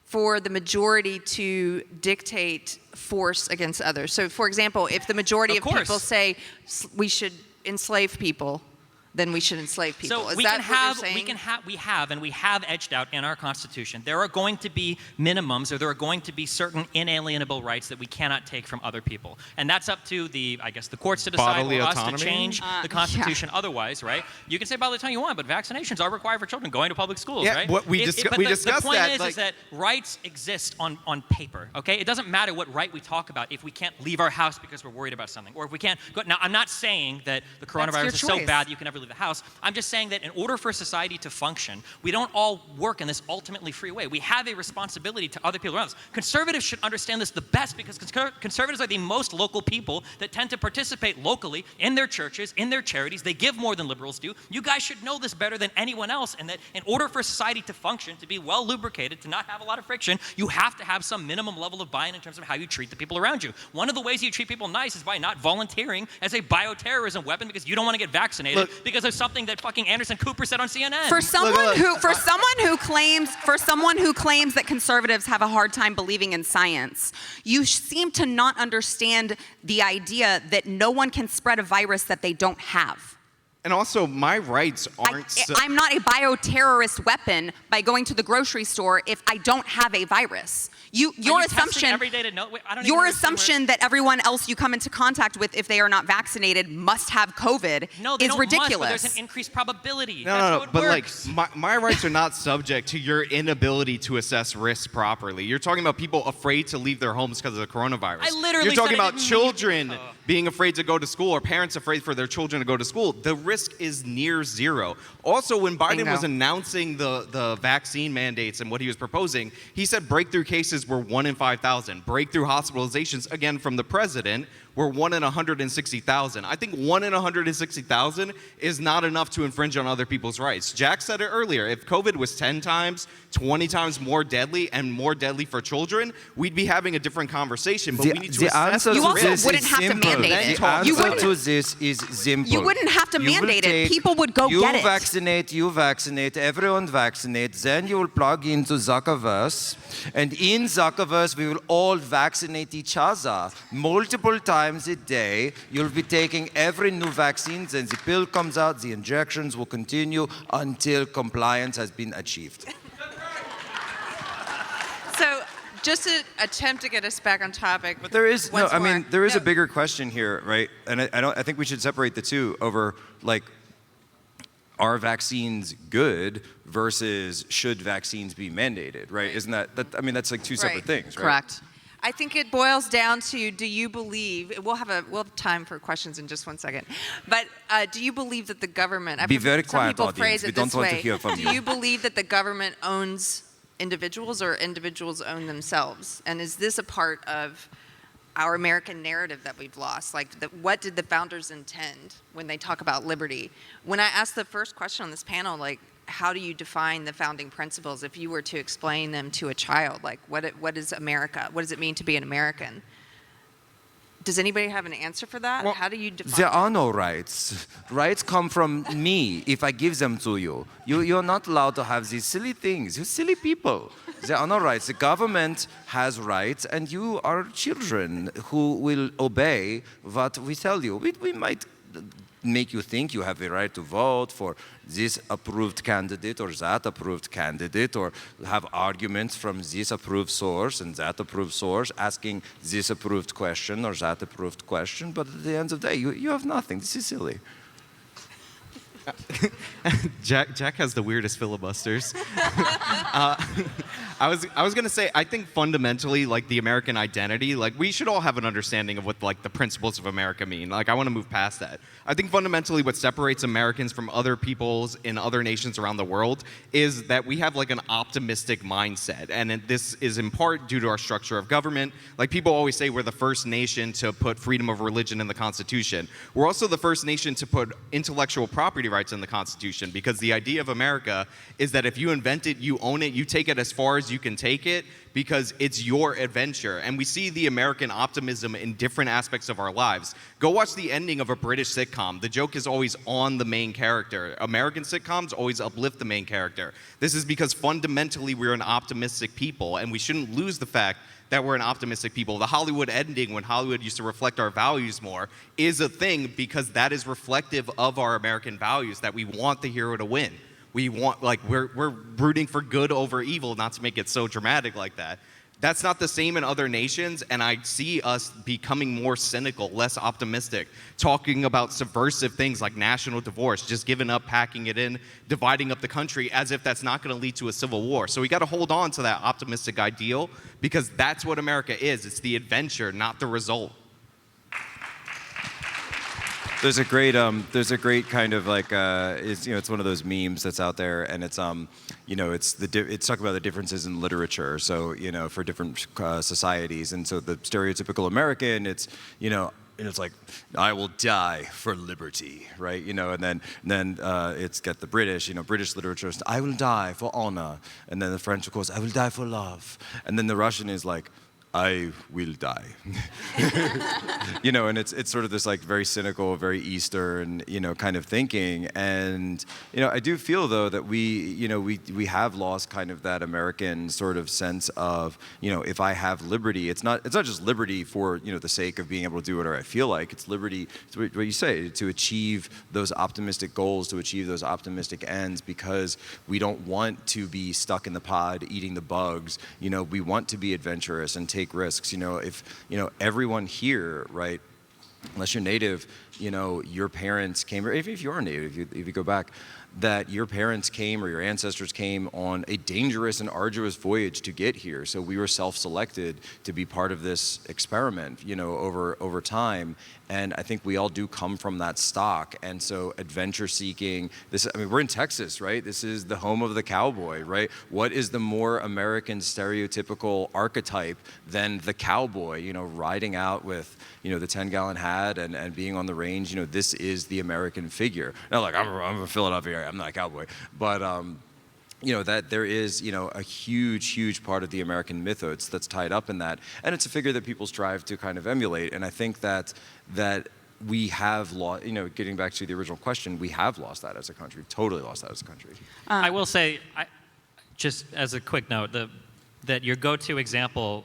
for the majority to dictate force against others. So, for example, if the majority Of of people course. say we should enslave people, then we should enslave people. So Is we that can what have, you're saying? we have edged out in our Constitution. There are going to be minimums, or there are going to be certain inalienable rights that we cannot take from other people, and that's up to the courts to decide, Bodily or us autonomy? to change the Constitution. yeah. Otherwise, right? You can say bodily autonomy you want, but vaccinations are required for children going to public schools, Yeah, right? what we But discussed the point that, is like- that rights exist on paper. Okay, it doesn't matter what right we talk about if we can't leave our house because we're worried about something, or if we can't go. Now, I'm not saying that the coronavirus your is so choice. bad that you can never leave the house. I'm just saying that in order for society to function, we don't all work in this ultimately free way. We have a responsibility to other people around us. Conservatives should understand this the best, because conservatives are the most local people that tend to participate locally in their churches, in their charities. They give more than liberals do. You guys should know this better than anyone else, and that in order for society to function, to be well lubricated, to not have a lot of friction, you have to have some minimum level of buy-in in terms of how you treat the people around you. One of the ways you treat people nice is by not volunteering as a bioterrorism weapon because you don't want to get vaccinated because of something that fucking Anderson Cooper said on CNN. For someone who claims that conservatives have a hard time believing in science, you seem to not understand the idea that no one can spread a virus that they don't have. And also, my rights aren't. I'm not a bioterrorist weapon by going to the grocery store if I don't have a virus. Your Are you testing assumption every day to know? Wait, I don't even Your understand assumption that everyone else you come into contact with, if they are not vaccinated, must have COVID No, they is don't ridiculous. Must, but there's an increased probability. No, That's no, how no. it But works. like, my rights are not subject to your inability to assess risk properly. You're talking about people afraid to leave their homes because of the coronavirus. I literally You're talking said I about didn't children being afraid to go to school, or parents afraid for their children to go to school. The risk is near zero. Also, when Biden Bingo. was announcing the vaccine mandates and what he was proposing, he said breakthrough cases were 1 in 5,000. Breakthrough hospitalizations, again from the president, were 1 in 160,000. I think 1 in 160,000 is not enough to infringe on other people's rights. Jack said it earlier. If COVID was 10 times, 20 times more deadly and more deadly for children, we'd be having a different conversation. But we need to assess the You also risk. wouldn't have to simple. mandate it. The answer You wouldn't- to this is simple. You wouldn't have to You will mandate it. take- People would go get it. You vaccinate, everyone vaccinate, then you will plug into Zuckerverse, and in Zuckerverse we will all vaccinate each other multiple times a day. You'll be taking every new vaccine, then the pill comes out, the injections will continue until compliance has been achieved. So, just to attempt to get us back on topic. But there is once more. there is No. a bigger question here, right? And I think we should separate the two over, like, are vaccines good versus should vaccines be mandated, right? Isn't that I mean, that's like two separate things, right? Correct. I think it boils down to, do you believe, we'll have time for questions in just 1 second, but do you believe that the government, I've Be heard very some quiet, people audience. phrase We it don't this want to way. hear from Do you. you believe that the government owns individuals, or individuals own themselves? And is this a part of our American narrative that we've lost? Like, what did the founders intend when they talk about liberty? When I asked the first question on this panel, like, how do you define the founding principles if you were to explain them to a child? Like, what is America? What does it mean to be an American? Does anybody have an answer for that? Well, how do you define There it? are no rights. Rights come from me if I give them to you. You're not allowed to have these silly things. You're silly people. There are no rights. The government has rights, and you are children who will obey what we tell you. We might make you think you have the right to vote for this approved candidate or that approved candidate, or have arguments from this approved source and that approved source asking this approved question or that approved question, but at the end of the day, you have nothing. This is silly. Jack has the weirdest filibusters. I was gonna say, I think fundamentally, like the American identity, like we should all have an understanding of what like the principles of America mean. Like I want to move past that. I think fundamentally what separates Americans from other peoples in other nations around the world is that we have like an optimistic mindset, and this is in part due to our structure of government. Like people always say, we're the first nation to put freedom of religion in the Constitution. We're also the first nation to put intellectual property rights in the Constitution, because the idea of America is that if you invent it, you own it, you take it as far as you can take it, because it's your adventure. And we see the American optimism in different aspects of our lives. Go watch the ending of a British sitcom. The joke is always on the main character. American sitcoms always uplift the main character. This is because fundamentally we're an optimistic people, and we shouldn't lose the fact that we're an optimistic people. The Hollywood ending, when Hollywood used to reflect our values more, is a thing because that is reflective of our American values, that we want the hero to win. We want, like, we're rooting for good over evil, not to make it so dramatic like that. That's not the same in other nations, and I see us becoming more cynical, less optimistic, talking about subversive things like national divorce, just giving up, packing it in, dividing up the country, as if that's not going to lead to a civil war. So we got to hold on to that optimistic ideal, because that's what America is. It's the adventure, not the result. There's a great kind of like it's one of those memes that's out there, and it's it's talking about the differences in literature. So for different societies, and so the stereotypical American, it's it's like, I will die for liberty, right? And then it's got the British, British literature is, I will die for honor, and then the French, of course, I will die for love, and then the Russian is like, I will die. And it's sort of this like very cynical, very Eastern, kind of thinking. And, I do feel though that we have lost kind of that American sort of sense of, if I have liberty, it's not just liberty for, the sake of being able to do whatever I feel like. It's liberty, it's what you say, to achieve those optimistic goals, to achieve those optimistic ends, because we don't want to be stuck in the pod eating the bugs. We want to be adventurous and take risks. If everyone here, right, unless you're native, your parents came, or if you are native, if you go back, that your parents came or your ancestors came on a dangerous and arduous voyage to get here. So we were self-selected to be part of this experiment, over time. And I think we all do come from that stock. And so adventure seeking, we're in Texas, right? This is the home of the cowboy, right? What is the more American stereotypical archetype than the cowboy, riding out with, the 10-gallon hat and being on the range? This is the American figure. Now, like, I'm from Philadelphia, I'm not a cowboy, but that there is, a huge part of the American mythos that's tied up in that. And it's a figure that people strive to kind of emulate. And I think that we have lost, getting back to the original question, we have lost that as a country. We've totally lost that as a country. I will say, just as a quick note, that your go-to example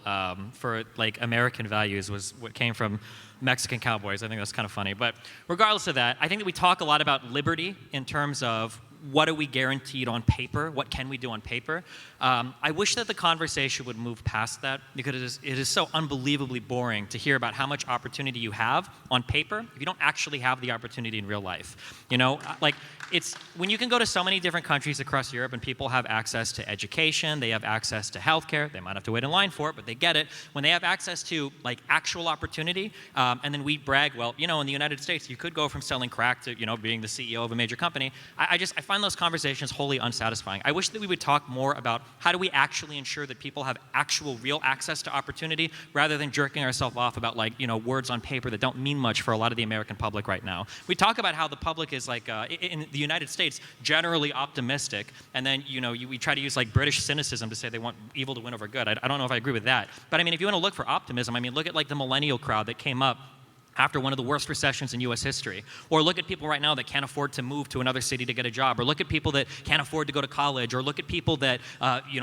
for like American values was what came from Mexican cowboys. I think that's kind of funny. But regardless of that, I think that we talk a lot about liberty in terms of what are we guaranteed on paper? What can we do on paper? I wish that the conversation would move past that, because it is so unbelievably boring to hear about how much opportunity you have on paper if you don't actually have the opportunity in real life. Like it's when you can go to so many different countries across Europe and people have access to education, they have access to healthcare, they might have to wait in line for it, but they get it. When they have access to like actual opportunity, and then we brag, well, in the United States, you could go from selling crack to, being the CEO of a major company. I find those conversations wholly unsatisfying. I wish that we would talk more about how do we actually ensure that people have actual real access to opportunity, rather than jerking ourselves off about like, words on paper that don't mean much for a lot of the American public right now. We talk about how the public is like, in the United States, generally optimistic, and then, we try to use like British cynicism to say they want evil to win over good. I don't know if I agree with that. But if you want to look for optimism, look at like the millennial crowd that came up after one of the worst recessions in U.S. history. Or look at people right now that can't afford to move to another city to get a job. Or look at people that can't afford to go to college. Or look at people that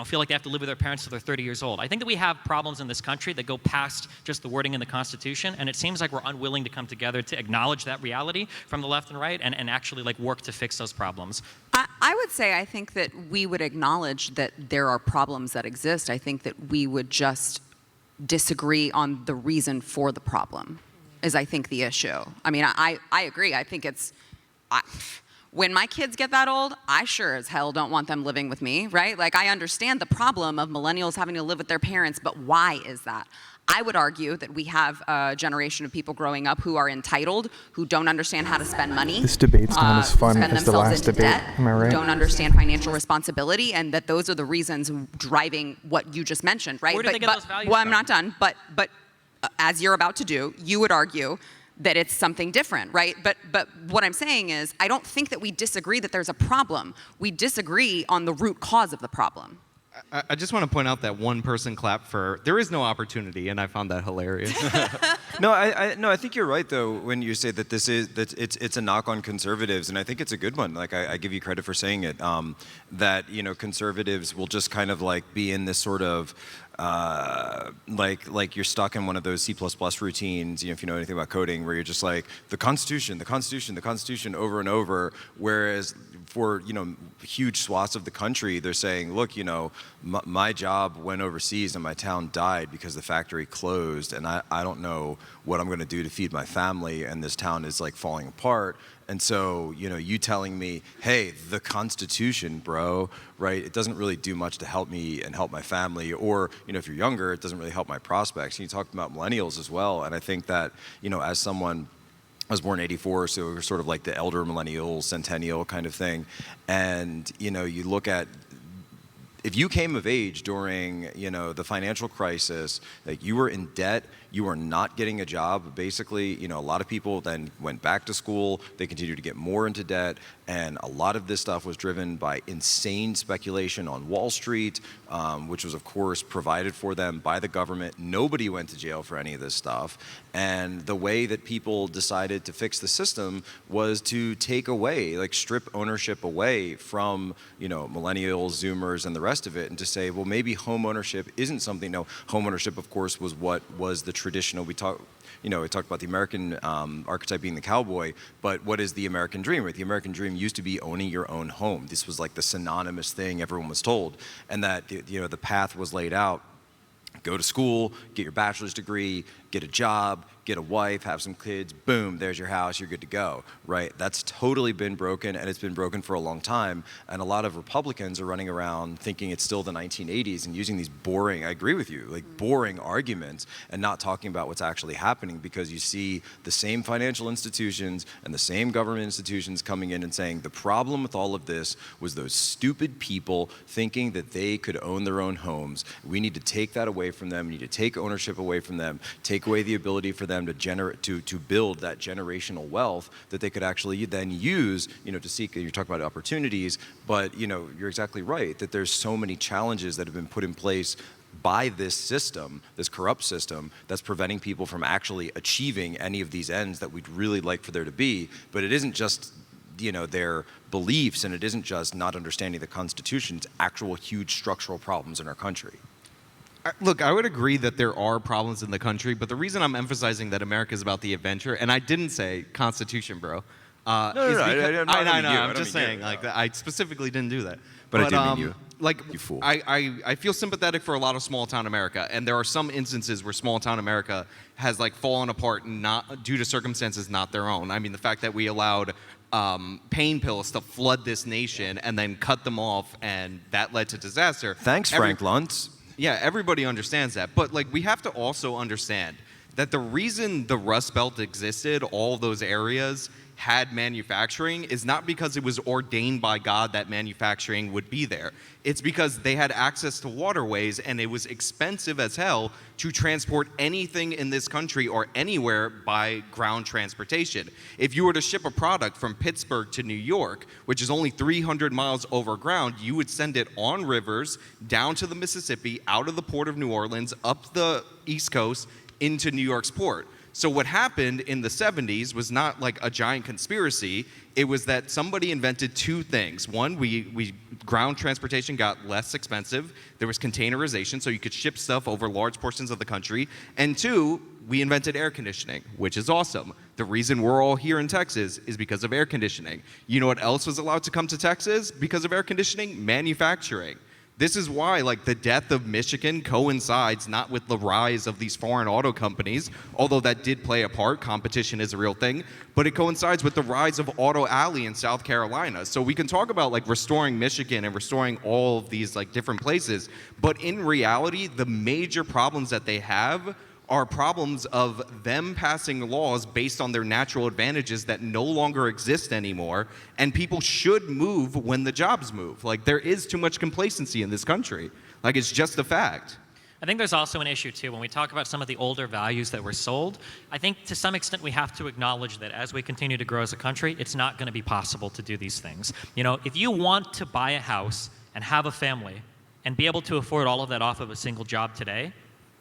feel like they have to live with their parents till they're 30 years old. I think that we have problems in this country that go past just the wording in the Constitution, and it seems like we're unwilling to come together to acknowledge that reality from the left and right and actually like work to fix those problems. I would say I think that we would acknowledge that there are problems that exist. I think that we would just disagree on the reason for the problem. Is I think the issue. I agree. I think When my kids get that old, I sure as hell don't want them living with me, right? Like, I understand the problem of millennials having to live with their parents, but why is that? I would argue that we have a generation of people growing up who are entitled, who don't understand how to spend money. This debate's not as fun spend as the themselves last into debate. debt, Am I right? don't understand financial responsibility, and that those are the reasons driving what you just mentioned, right? Where do they get those values well, I'm from? not done, but as you're about to do, you would argue that it's something different, right? But what I'm saying is, I don't think that we disagree that there's a problem. We disagree on the root cause of the problem. I just want to point out that one person clapped for there is no opportunity, and I found that hilarious. No, I think you're right though when you say that it's a knock on conservatives, and I think it's a good one. Like I give you credit for saying it. That conservatives will just kind of like be in this sort of like you're stuck in one of those C++ routines, if you know anything about coding, where you're just like the Constitution over and over. Whereas for huge swaths of the country, they're saying, look, my job went overseas and my town died because the factory closed, and I don't know what I'm going to do to feed my family, and this town is like falling apart. And so, you telling me, hey, the Constitution, bro, right? It doesn't really do much to help me and help my family. Or, if you're younger, it doesn't really help my prospects. And you talked about millennials as well. And I think that, as someone, I was born in '84, so we're sort of like the elder millennial, centennial kind of thing. And, you look at, if you came of age during, the financial crisis, like you were in debt, you were not getting a job. Basically, a lot of people then went back to school. They continued to get more into debt. And a lot of this stuff was driven by insane speculation on Wall Street, which was, of course, provided for them by the government. Nobody went to jail for any of this stuff. And the way that people decided to fix the system was to take away, like strip ownership away from, millennials, Zoomers, and the rest of it, and to say, well, maybe home ownership isn't something. No, home ownership, of course, was what was the traditional. We talked about the American archetype being the cowboy, but what is the American dream, right? The American dream used to be owning your own home. This was like the synonymous thing everyone was told, and that the path was laid out. Go to school, get your bachelor's degree, get a job, get a wife, have some kids, boom, there's your house, you're good to go, right? That's totally been broken, and it's been broken for a long time. And a lot of Republicans are running around thinking it's still the 1980s and using these boring, I agree with you, like boring arguments, and not talking about what's actually happening, because you see the same financial institutions and the same government institutions coming in and saying the problem with all of this was those stupid people thinking that they could own their own homes. We need to take that away from them. We need to take ownership away from them, take away the ability for them to build that generational wealth that they could actually then use, to seek. You talk about opportunities, but you're exactly right that there's so many challenges that have been put in place by this system, this corrupt system, that's preventing people from actually achieving any of these ends that we'd really like for there to be. But it isn't just their beliefs, and it isn't just not understanding the Constitution. It's actual huge structural problems in our country. Look, I would agree that there are problems in the country, but the reason I'm emphasizing that America is about the adventure, and I didn't say Constitution, bro. No, I'm just saying, I specifically didn't do that. But I did mean you. Like, you fool. I feel sympathetic for a lot of small town America, and there are some instances where small town America has like fallen apart not due to circumstances not their own. I mean, the fact that we allowed pain pills to flood this nation and then cut them off, and that led to disaster. Thanks, Frank Luntz. Yeah, everybody understands that. But like, we have to also understand that the reason the Rust Belt existed, all those areas had manufacturing, is not because it was ordained by God that manufacturing would be there. It's because they had access to waterways, and it was expensive as hell to transport anything in this country or anywhere by ground transportation. If you were to ship a product from Pittsburgh to New York, which is only 300 miles over ground, you would send it on rivers down to the Mississippi, out of the port of New Orleans, up the East Coast, into New York's port. So what happened in the 70s was not like a giant conspiracy. It was that somebody invented two things. One, we ground transportation got less expensive. There was containerization, so you could ship stuff over large portions of the country. And two, we invented air conditioning, which is awesome. The reason we're all here in Texas is because of air conditioning. You know what else was allowed to come to Texas because of air conditioning? Manufacturing. This is why, like, the death of Michigan coincides not with the rise of these foreign auto companies, although that did play a part. Competition is a real thing, but it coincides with the rise of Auto Alley in South Carolina. So we can talk about like restoring Michigan and restoring all of these like different places, but in reality, the major problems that they have are problems of them passing laws based on their natural advantages that no longer exist anymore, and people should move when the jobs move. Like, there is too much complacency in this country. Like, it's just a fact. I think there's also an issue, too, when we talk about some of the older values that were sold. I think to some extent we have to acknowledge that as we continue to grow as a country, it's not going to be possible to do these things. You know, if you want to buy a house and have a family and be able to afford all of that off of a single job today,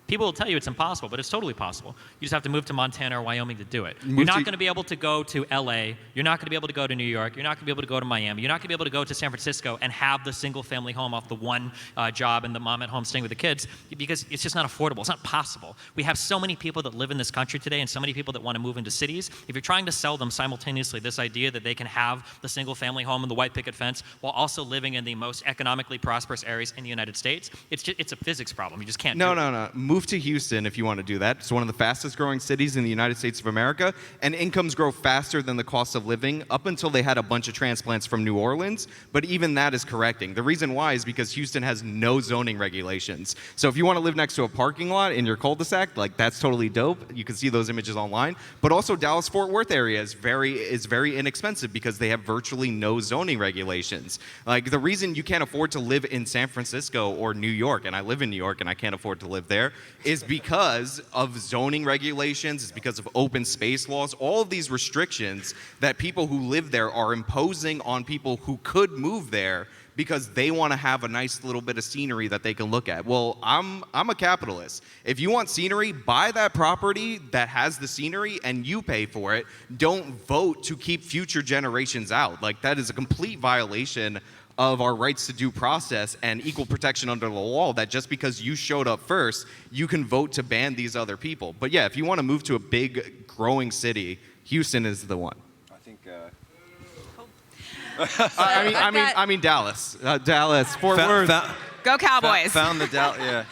people will tell you it's impossible, but it's totally possible. You just have to move to Montana or Wyoming to do it. You're not going to be able to go to LA. You're not going to be able to go to New York. You're not going to be able to go to Miami. You're not going to be able to go to San Francisco and have the single family home off the one job and the mom at home staying with the kids, because it's just not affordable. It's not possible. We have so many people that live in this country today and so many people that want to move into cities. If you're trying to sell them simultaneously this idea that they can have the single family home and the white picket fence while also living in the most economically prosperous areas in the United States, it's a physics problem. You just can't do it. No. Move to Houston if you want to do that. It's one of the fastest growing cities in the United States of America, and incomes grow faster than the cost of living up until they had a bunch of transplants from New Orleans, but even that is correcting. The reason why is because Houston has no zoning regulations. So if you want to live next to a parking lot in your cul-de-sac, like, that's totally dope. You can see those images online. But also Dallas-Fort Worth area is very inexpensive because they have virtually no zoning regulations. Like, the reason you can't afford to live in San Francisco or New York, and I live in New York and I can't afford to live there, is because of zoning regulations, it's because of open space laws, all of these restrictions that people who live there are imposing on people who could move there because they want to have a nice little bit of scenery that they can look at. Well, I'm a capitalist. If you want scenery, buy that property that has the scenery and you pay for it. Don't vote to keep future generations out. Like, that is a complete violation of our rights to due process and equal protection under the law, that just because you showed up first, you can vote to ban these other people. But yeah, if you want to move to a big, growing city, Houston is the one. I think. I mean Dallas. Dallas, Fort Worth. Go Cowboys. Found the Dallas. Yeah.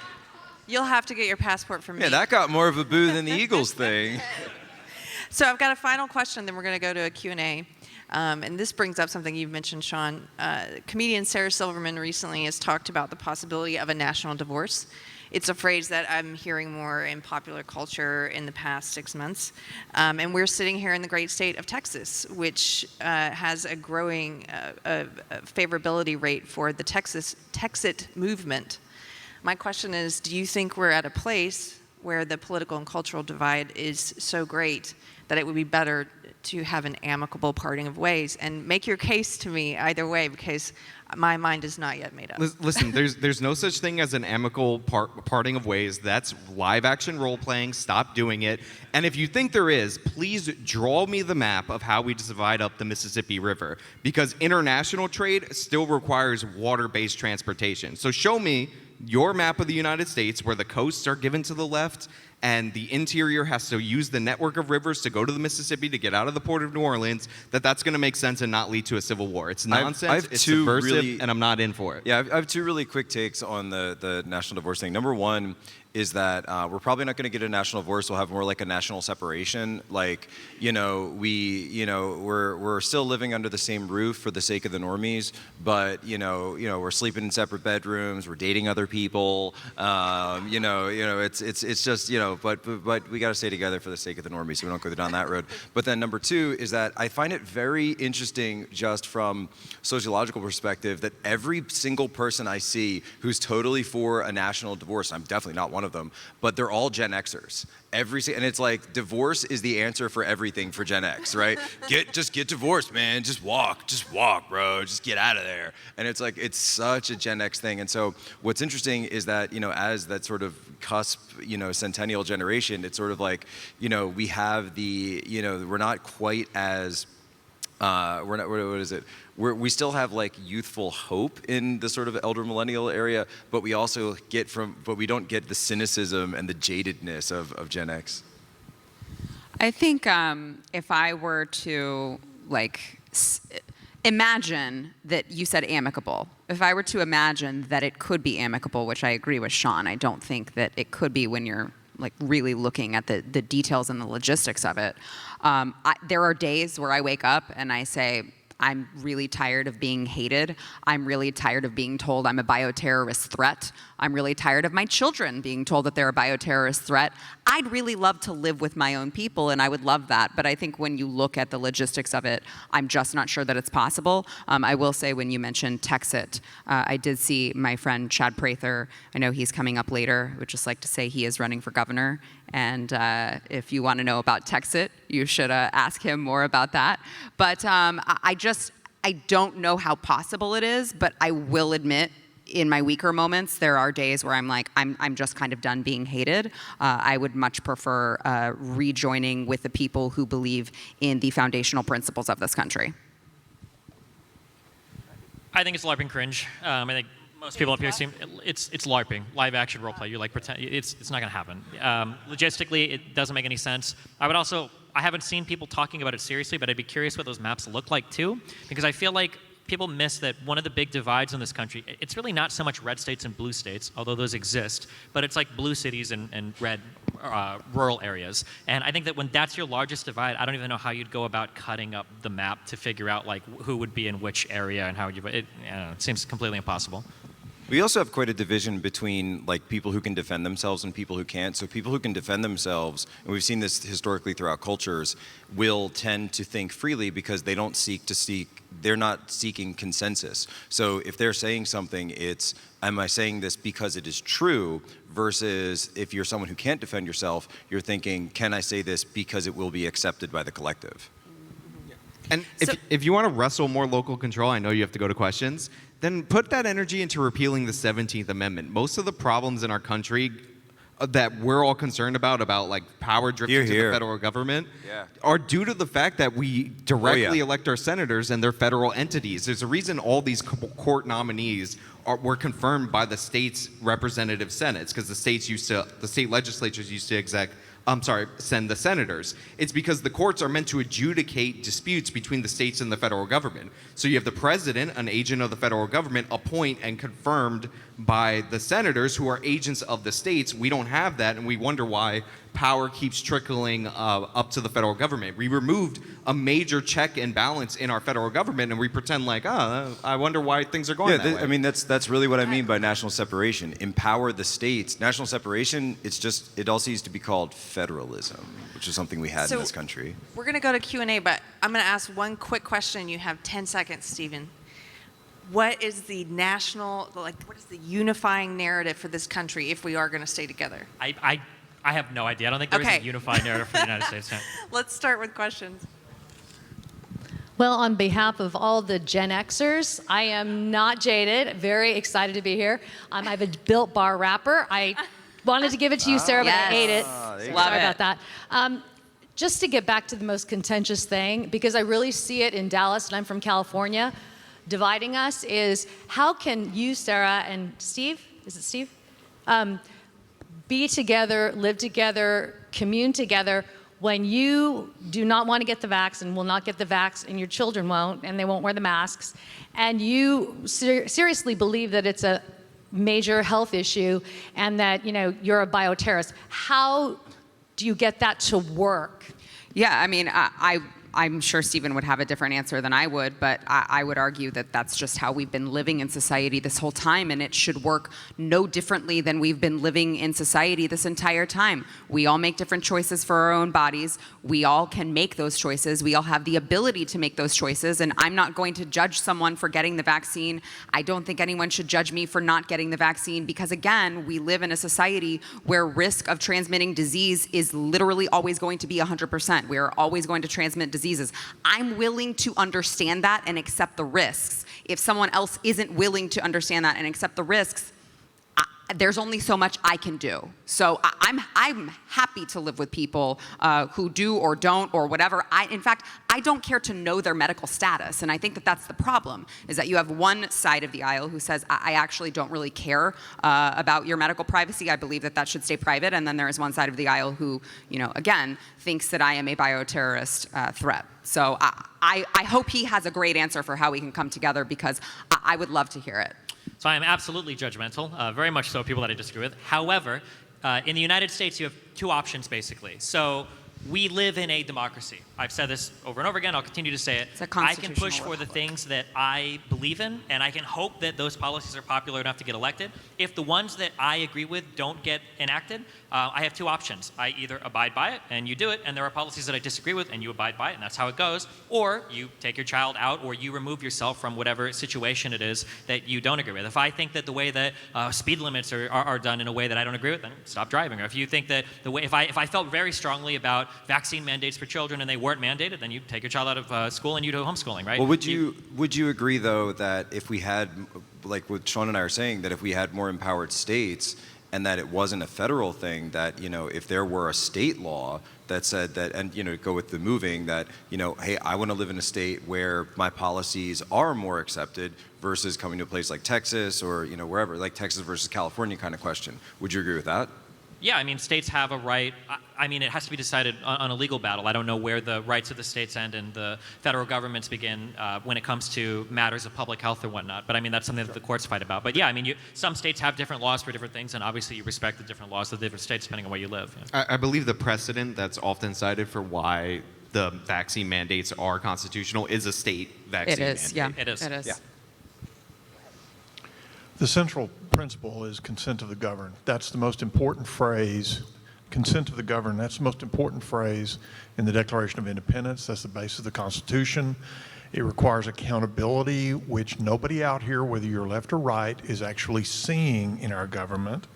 You'll have to get your passport from me. Yeah, that got more of a boo than the Eagles thing. So I've got a final question, then we're going to go to a Q&A. And this brings up something you've mentioned, Sean. Comedian Sarah Silverman recently has talked about the possibility of a national divorce. It's a phrase that I'm hearing more in popular culture in the past 6 months. And we're sitting here in the great state of Texas, which has a growing favorability rate for the Texit movement. My question is, do you think we're at a place where the political and cultural divide is so great that it would be better to have an amicable parting of ways? And make your case to me either way, because my mind is not yet made up. Listen, there's no such thing as an amicable parting of ways. That's live action role playing. Stop doing it. And if you think there is, please draw me the map of how we divide up the Mississippi River, because international trade still requires water-based transportation. So show me your map of the United States where the coasts are given to the left and the interior has to use the network of rivers to go to the Mississippi to get out of the port of New Orleans, that's going to make sense and not lead to a civil war. It's nonsense, it's subversive, and I'm not in for it. Yeah, I have two really quick takes on the national divorce thing. Number one is that we're probably not going to get a national divorce. We'll have more like a national separation. Like, we're still living under the same roof for the sake of the normies, but we're sleeping in separate bedrooms. We're dating other people. It's just but we got to stay together for the sake of the normies, so we don't go down that road. But then number two is that I find it very interesting, just from sociological perspective, that every single person I see who's totally for a national divorce, I'm definitely not one of them, but they're all Gen Xers. And it's like, divorce is the answer for everything for Gen X, right? Just get divorced, man. Just walk, bro. Just get out of there. And it's like, it's such a Gen X thing. And so what's interesting is that, as that sort of cusp, centennial generation, it's sort of like, we have we're not quite as, we still have like youthful hope in the sort of elder millennial area, but we also but we don't get the cynicism and the jadedness of Gen X. I think if I were to imagine that you said amicable. If I were to imagine that it could be amicable, which I agree with Sean, I don't think that it could be when you're like really looking at the details and the logistics of it. There are days where I wake up and I say, I'm really tired of being hated. I'm really tired of being told I'm a bioterrorist threat. I'm really tired of my children being told that they're a bioterrorist threat. I'd really love to live with my own people, and I would love that. But I think when you look at the logistics of it, I'm just not sure that it's possible. I will say when you mentioned Texit, I did see my friend Chad Prather. I know he's coming up later. I would just like to say he is running for governor. And if you want to know about Texit, you should ask him more about that. But I don't know how possible it is, but I will admit in my weaker moments, there are days where I'm like, I'm just kind of done being hated. I would much prefer rejoining with the people who believe in the foundational principles of this country. I think it's LARPing cringe. I think most people up here seem it's LARPing, live action roleplay. You're like pretend it's not gonna happen. Logistically, it doesn't make any sense. I haven't seen people talking about it seriously, but I'd be curious what those maps look like too, because I feel like people miss that one of the big divides in this country, it's really not so much red states and blue states, although those exist, but it's like blue cities and red rural areas. And I think that when that's your largest divide, I don't even know how you'd go about cutting up the map to figure out like who would be in which area and how you. I don't know, it seems completely impossible. We also have quite a division between like people who can defend themselves and people who can't. So people who can defend themselves, and we've seen this historically throughout cultures, will tend to think freely because they don't they're not seeking consensus. So if they're saying something, it's, am I saying this because it is true, versus if you're someone who can't defend yourself, you're thinking, can I say this because it will be accepted by the collective? And if you want to wrestle more local control, I know you have to go to questions, then put that energy into repealing the 17th Amendment. Most of the problems in our country that we're all concerned about like power drifting to the federal government, are due to the fact that we directly elect our senators and they're federal entities. There's a reason all these court nominees were confirmed by the state's representative senates, because the state legislatures used to send the senators. It's because the courts are meant to adjudicate disputes between the states and the federal government. So you have the president, an agent of the federal government, appoint and confirmed by the senators who are agents of the states. We don't have that, and we wonder why power keeps trickling up to the federal government. We removed a major check and balance in our federal government, and we pretend like, I wonder why things are going that way. I mean, that's really what I mean by national separation. Empower the states. National separation, it also used to be called federalism, which is something we had in this country. We're going to go to Q&A, but I'm going to ask one quick question. You have 10 seconds, Stephen. What is the what is the unifying narrative for this country if we are going to stay together? I have no idea. I don't think there is a unified narrative for the United States. Let's start with questions. Well, on behalf of all the Gen Xers, I am not jaded. Very excited to be here. I have a Built Bar wrapper. I wanted to give it to you, Sarah, but I ate it. Sorry about that. Just to get back to the most contentious thing, because I really see it in Dallas, and I'm from California, dividing us is how can you, Sarah, and Steve, is it Steve? Be together, live together, commune together when you do not want to get the vax and will not get the vax, and your children won't, and they won't wear the masks, and you seriously believe that it's a major health issue and that you're a bioterrorist. How do you get that to work? Yeah, I mean, I'm sure Stephen would have a different answer than I would, but I would argue that that's just how we've been living in society this whole time, and it should work no differently than we've been living in society this entire time. We all make different choices for our own bodies. We all can make those choices. We all have the ability to make those choices, and I'm not going to judge someone for getting the vaccine. I don't think anyone should judge me for not getting the vaccine, because again, we live in a society where risk of transmitting disease is literally always going to be 100%. We are always going to transmit diseases. I'm willing to understand that and accept the risks. If someone else isn't willing to understand that and accept the risks, there's only so much I can do. So I'm happy to live with people who do or don't or whatever. In fact, I don't care to know their medical status. And I think that that's the problem, is that you have one side of the aisle who says, I actually don't really care about your medical privacy. I believe that that should stay private. And then there is one side of the aisle who, again, thinks that I am a bioterrorist threat. So I hope he has a great answer for how we can come together, because I would love to hear it. So I am absolutely judgmental, very much so, people that I disagree with. However, in the United States, you have two options, basically. So we live in a democracy. I've said this over and over again. I'll continue to say it. It's a I can push constitutional for the republic. things that I believe in, and I can hope that those policies are popular enough to get elected. If the ones that I agree with don't get enacted, I have two options. I either abide by it, and you do it, and there are policies that I disagree with, and you abide by it, and that's how it goes. Or you take your child out, or you remove yourself from whatever situation it is that you don't agree with. If I think that the way that speed limits are done in a way that I don't agree with, then stop driving. Or if you think that the way, if I felt very strongly about vaccine mandates for children and they weren't mandated, then you take your child out of school and you do homeschooling, right? Well, would you agree, though, that if we had, like what Sean and I are saying, that if we had more empowered states and that it wasn't a federal thing, that, if there were a state law that said that, and, go with the moving, that, hey, I want to live in a state where my policies are more accepted versus coming to a place like Texas or, wherever, like Texas versus California kind of question. Would you agree with that? Yeah, I mean, states have a right. I mean, it has to be decided on a legal battle. I don't know where the rights of the states end and the federal governments begin when it comes to matters of public health or whatnot. But I mean, that's something that the courts fight about. But yeah, I mean, some states have different laws for different things, and obviously you respect the different laws of the different states depending on where you live. Yeah. I believe the precedent that's often cited for why the vaccine mandates are constitutional is a state vaccine It is, mandate. yeah. It is. It is. Yeah. The central principle is consent of the governed. That's the most important phrase. Consent of the governed, that's the most important phrase in the Declaration of Independence. That's the basis of the Constitution. It requires accountability, which nobody out here, whether you're left or right, is actually seeing in our government.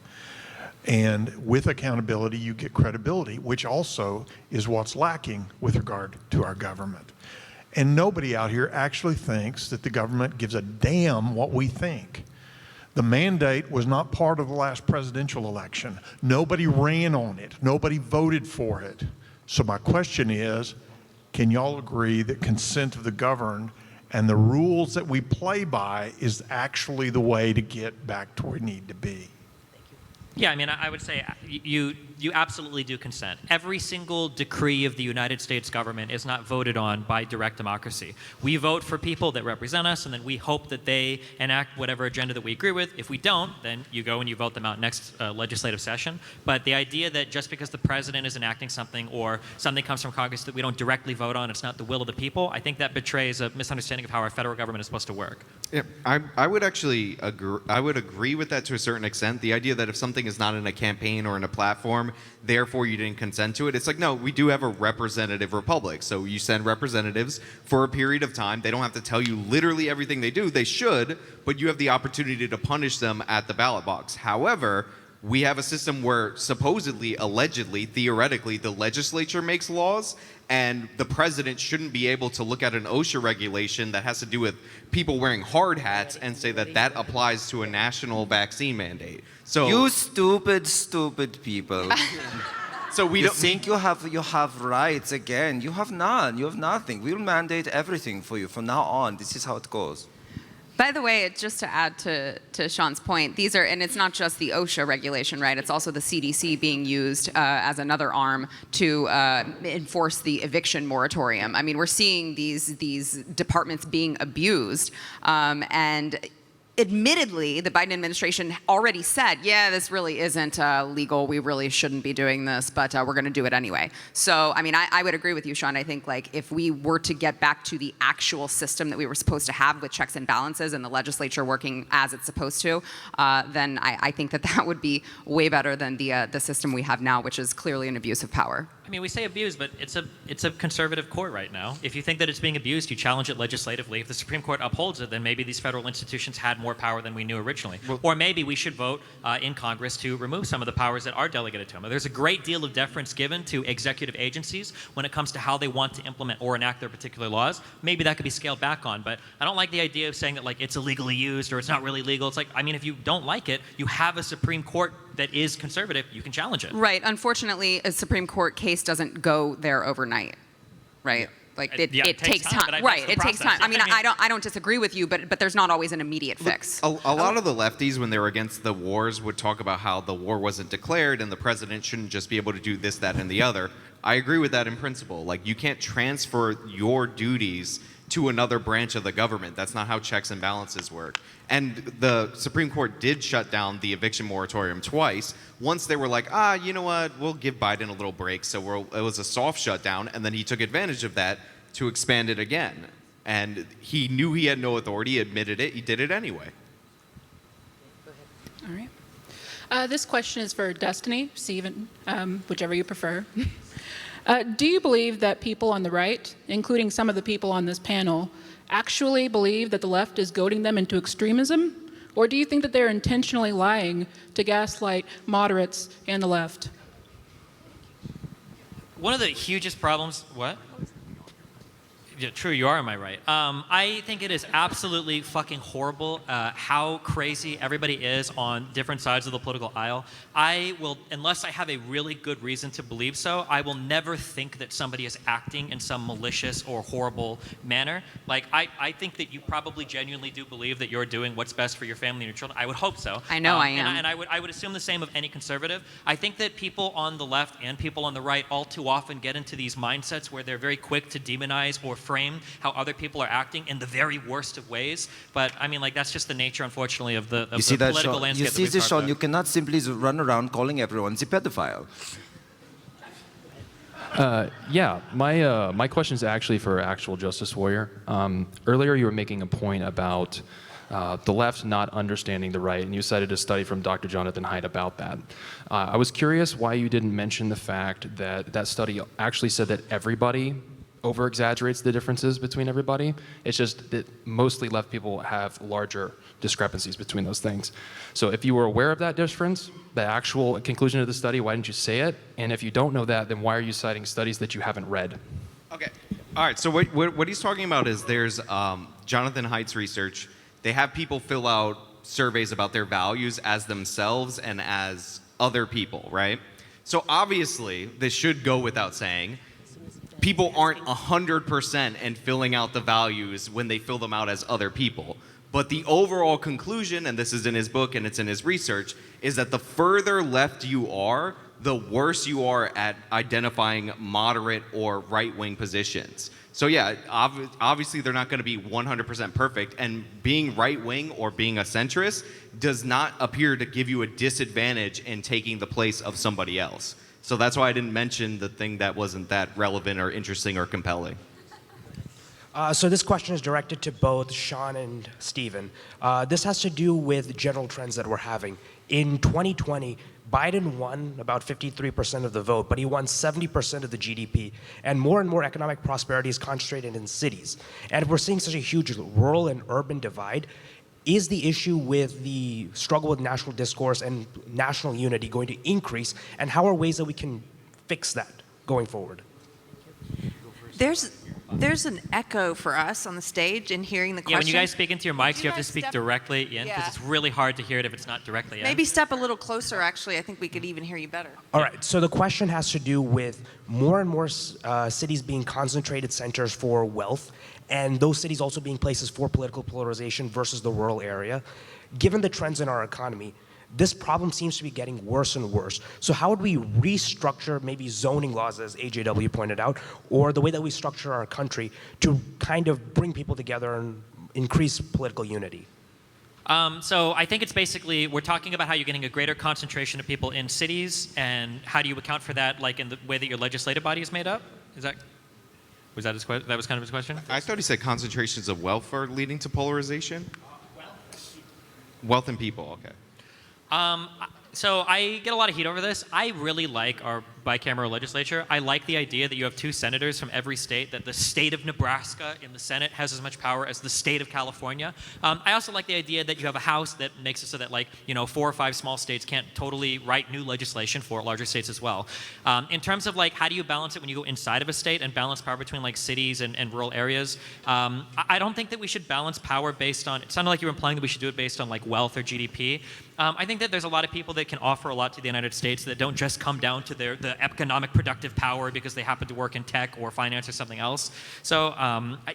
And with accountability, you get credibility, which also is what's lacking with regard to our government. And nobody out here actually thinks that the government gives a damn what we think. The mandate was not part of the last presidential election. Nobody ran on it. Nobody voted for it. So my question is, can y'all agree that consent of the governed and the rules that we play by is actually the way to get back to where we need to be? Yeah, I mean, I would say you absolutely do consent. Every single decree of the United States government is not voted on by direct democracy. We vote for people that represent us, and then we hope that they enact whatever agenda that we agree with. If we don't, then you go and you vote them out next legislative session. But the idea that just because the president is enacting something or something comes from Congress that we don't directly vote on, it's not the will of the people, I think that betrays a misunderstanding of how our federal government is supposed to work. Yeah, I would actually agree. I would agree with that to a certain extent. The idea that if something is not in a campaign or in a platform, therefore you didn't consent to it. It's like, no, we do have a representative republic. So you send representatives for a period of time. They don't have to tell you literally everything they do. They should, but you have the opportunity to punish them at the ballot box. However, we have a system where supposedly, allegedly, theoretically, the legislature makes laws, and the president shouldn't be able to look at an OSHA regulation that has to do with people wearing hard hats and say that that applies to a national vaccine mandate. So You stupid people. So we You don't think you have rights again. You have none. You have nothing. We'll mandate everything for you from now on. This is how it goes. By the way, just to add to Sean's point, these are, and it's not just the OSHA regulation, right? It's also the CDC being used as another arm to enforce the eviction moratorium. I mean, we're seeing these departments being abused, and admittedly, the Biden administration already said, yeah, this really isn't legal. We really shouldn't be doing this, but we're going to do it anyway. So, I mean, I would agree with you, Sean. I think, like, if we were to get back to the actual system that we were supposed to have with checks and balances and the legislature working as it's supposed to, then I think that would be way better than the system we have now, which is clearly an abuse of power. I mean, we say abuse, but it's a conservative court right now. If you think that it's being abused, you challenge it legislatively. If the Supreme Court upholds it, then maybe these federal institutions had more power than we knew originally. Or maybe we should vote in Congress to remove some of the powers that are delegated to them. There's a great deal of deference given to executive agencies when it comes to how they want to implement or enact their particular laws. Maybe that could be scaled back on, but I don't like the idea of saying that like it's illegally used or it's not really legal. It's like, I mean, if you don't like it, you have a Supreme Court that is conservative, you can challenge it. Right. Unfortunately, a Supreme Court case doesn't go there overnight, right? Like it takes time. Right. It takes time. I mean, I don't disagree with you, but there's not always an immediate fix. A lot of the lefties, when they were against the wars, would talk about how the war wasn't declared and the president shouldn't just be able to do this, that, and the other. I agree with that in principle. Like, you can't transfer your duties to another branch of the government. That's not how checks and balances work. And the Supreme Court did shut down the eviction moratorium twice. Once they were like, you know what, we'll give Biden a little break. So it was a soft shutdown, and then he took advantage of that to expand it again. And he knew he had no authority, admitted it, he did it anyway. All right. This question is for Destiny, Stephen, whichever you prefer. Do you believe that people on the right, including some of the people on this panel, actually believe that the left is goading them into extremism? Or do you think that they're intentionally lying to gaslight moderates and the left? One of the hugest problems, what? Yeah, true, you are, am I right? I think it is absolutely fucking horrible how crazy everybody is on different sides of the political aisle. I will, unless I have a really good reason to believe so, I will never think that somebody is acting in some malicious or horrible manner. Like, I think that you probably genuinely do believe that you're doing what's best for your family and your children. I would hope so. I know I am. And I would assume the same of any conservative. I think that people on the left and people on the right all too often get into these mindsets where they're very quick to demonize or frame how other people are acting in the very worst of ways. But I mean, like, that's just the nature, unfortunately, of the political landscape. You see this, Sean? You cannot simply run around calling everyone a pedophile. Yeah, my question is actually for actual justice warrior. Earlier, you were making a point about the left not understanding the right, and you cited a study from Dr. Jonathan Haidt about that. I was curious why you didn't mention the fact that that study actually said that everybody over-exaggerates the differences between everybody. It's just that mostly left people have larger discrepancies between those things. So if you were aware of that difference, the actual conclusion of the study, why didn't you say it? And if you don't know that, then why are you citing studies that you haven't read? Okay. All right. So what he's talking about is there's Jonathan Haidt's research. They have people fill out surveys about their values as themselves and as other people, right? So obviously, this should go without saying, people aren't 100% and filling out the values when they fill them out as other people. But the overall conclusion, and this is in his book and it's in his research, is that the further left you are, the worse you are at identifying moderate or right-wing positions. So yeah, obviously they're not going to be 100% perfect, and being right-wing or being a centrist does not appear to give you a disadvantage in taking the place of somebody else. So that's why I didn't mention the thing that wasn't that relevant or interesting or compelling. So this question is directed to both Sean and Stephen. This has to do with general trends that we're having. In 2020, Biden won about 53% of the vote, but he won 70% of the GDP. And more economic prosperity is concentrated in cities. And we're seeing such a huge rural and urban divide. Is the issue with the struggle with national discourse and national unity going to increase? And how are ways that we can fix that going forward? There's an echo for us on the stage in hearing the question. Yeah, when you guys speak into your mics, you have to speak directly in, because it's really hard to hear it if it's not directly in. Maybe step a little closer, actually. I think we could even hear you better. All right, so the question has to do with more and more cities being concentrated centers for wealth, and those cities also being places for political polarization versus the rural area. Given the trends in our economy, this problem seems to be getting worse and worse. So how would we restructure maybe zoning laws, as AJW pointed out, or the way that we structure our country to kind of bring people together and increase political unity? So I think it's basically, we're talking about how you're getting a greater concentration of people in cities, and how do you account for that, like in the way that your legislative body is made up? Was that kind of his question? I thought he said concentrations of wealth are leading to polarization. Wealth and people, okay. So I get a lot of heat over this. I really like our bicameral legislature. I like the idea that you have 2 senators from every state, that the state of Nebraska in the Senate has as much power as the state of California. I also like the idea that you have a House that makes it so that, like, 4 or 5 small states can't totally write new legislation for larger states as well. In terms of, like, how do you balance it when you go inside of a state and balance power between, like, cities and rural areas, I don't think that we should balance power based on, it sounded like you were implying that we should do it based on, like, wealth or GDP. I think that there's a lot of people that can offer a lot to the United States that don't just come down to the economic productive power because they happen to work in tech or finance or something else. So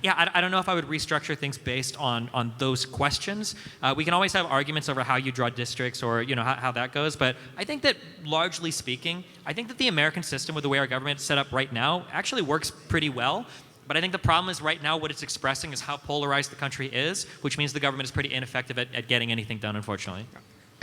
yeah, I don't know if I would restructure things based on those questions. We can always have arguments over how you draw districts or how that goes, but I think that largely speaking, I think that the American system with the way our government is set up right now actually works pretty well. But I think the problem is right now what it's expressing is how polarized the country is, which means the government is pretty ineffective at getting anything done, unfortunately.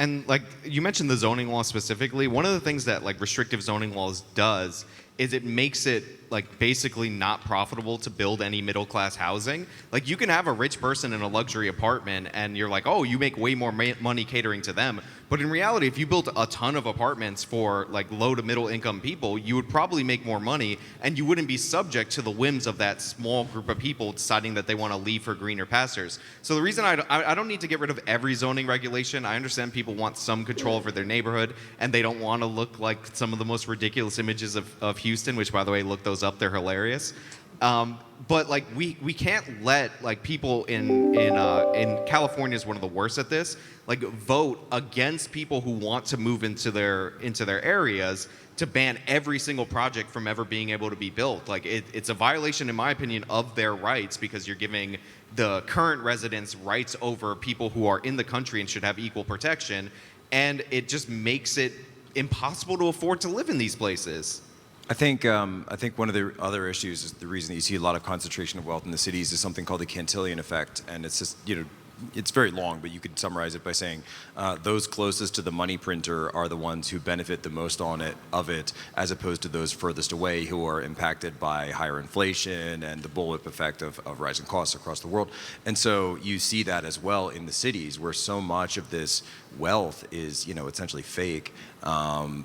And like you mentioned the zoning law specifically, one of the things that like restrictive zoning laws does is it makes it like basically not profitable to build any middle class housing. Like you can have a rich person in a luxury apartment and you're like, oh, you make way more money catering to them. But in reality, if you built a ton of apartments for like low to middle income people, you would probably make more money and you wouldn't be subject to the whims of that small group of people deciding that they want to leave for greener pastures. So the reason I don't need to get rid of every zoning regulation. I understand people want some control over their neighborhood and they don't want to look like some of the most ridiculous images of Houston, which by the way, look those up, they're hilarious. But like we can't let like people in California is one of the worst at this, like vote against people who want to move into their areas to ban every single project from ever being able to be built. Like it's a violation, in my opinion, of their rights because you're giving the current residents rights over people who are in the country and should have equal protection, and it just makes it impossible to afford to live in these places. I think one of the other issues is the reason that you see a lot of concentration of wealth in the cities is something called the Cantillon effect, and it's just it's very long, but you could summarize it by saying those closest to the money printer are the ones who benefit the most of it, as opposed to those furthest away who are impacted by higher inflation and the bullwhip effect of rising costs across the world. And so you see that as well in the cities, where so much of this wealth is essentially fake,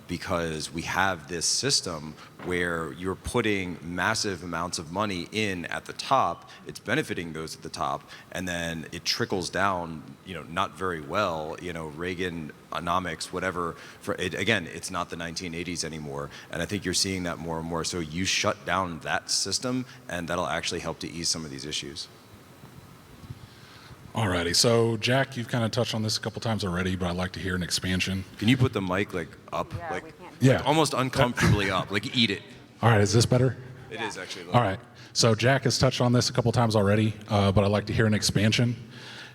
because we have this system where you're putting massive amounts of money in at the top, it's benefiting those at the top, and then it trickles down, not very well, Reaganomics, whatever. Again, it's not the 1980s anymore, and I think you're seeing that more and more. So you shut down that system, and that'll actually help to ease some of these issues. Alrighty, so Jack, you've kind of touched on this a couple times already, but I'd like to hear an expansion. Can you put the mic up, Yeah, almost uncomfortably up, like eat it? All right, is this better? It is actually. All right, so Jack has touched on this a couple times already, but I'd like to hear an expansion.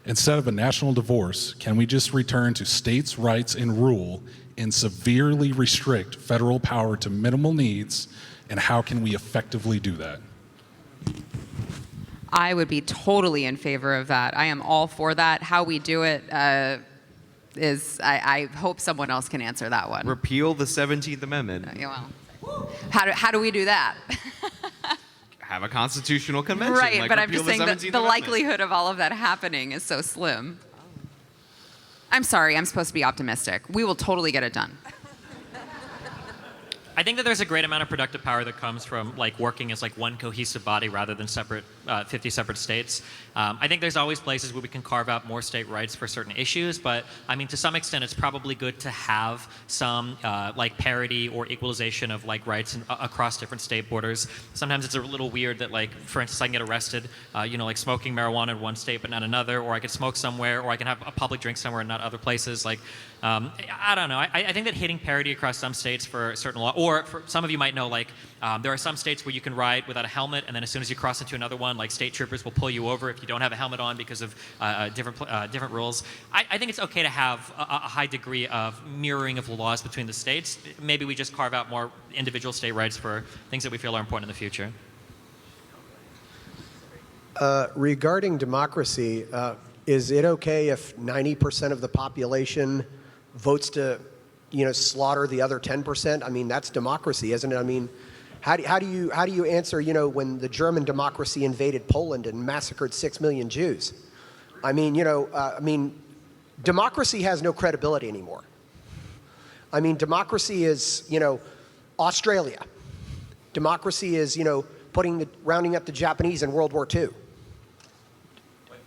Instead of a national divorce, can we just return to states' rights and rule and severely restrict federal power to minimal needs, and how can we effectively do that? I would be totally in favor of that. I am all for that. How we do it is, I hope someone else can answer that one. Repeal the 17th Amendment. Yeah, well, how do we do that? Have a constitutional convention. Right, like but I'm repeal just saying that the Amendment. likelihood of all of that happening is so slim. I'm sorry, I'm supposed to be optimistic. We will totally get it done. I think that there's a great amount of productive power that comes from working as one cohesive body rather than 50 separate states. I think there's always places where we can carve out more state rights for certain issues, but I mean, to some extent, it's probably good to have some parity or equalization of rights across different state borders. Sometimes it's a little weird that for instance, I can get arrested, smoking marijuana in one state but not another, or I could smoke somewhere, or I can have a public drink somewhere and not other places. I don't know. I think that hitting parity across some states for certain law, or for some of you might know, there are some states where you can ride without a helmet, and then as soon as you cross into another one, state troopers will pull you over if you don't have a helmet on because of different rules. I think it's okay to have a high degree of mirroring of the laws between the states. Maybe we just carve out more individual state rights for things that we feel are important in the future. Regarding democracy, is it okay if 90% of the population votes to, slaughter the other 10%? I mean, that's democracy, isn't it? I mean, how do you answer, when the German democracy invaded Poland and massacred 6 million Jews? I mean, democracy has no credibility anymore. I mean, democracy is, Australia. Democracy is, rounding up the Japanese in World War II.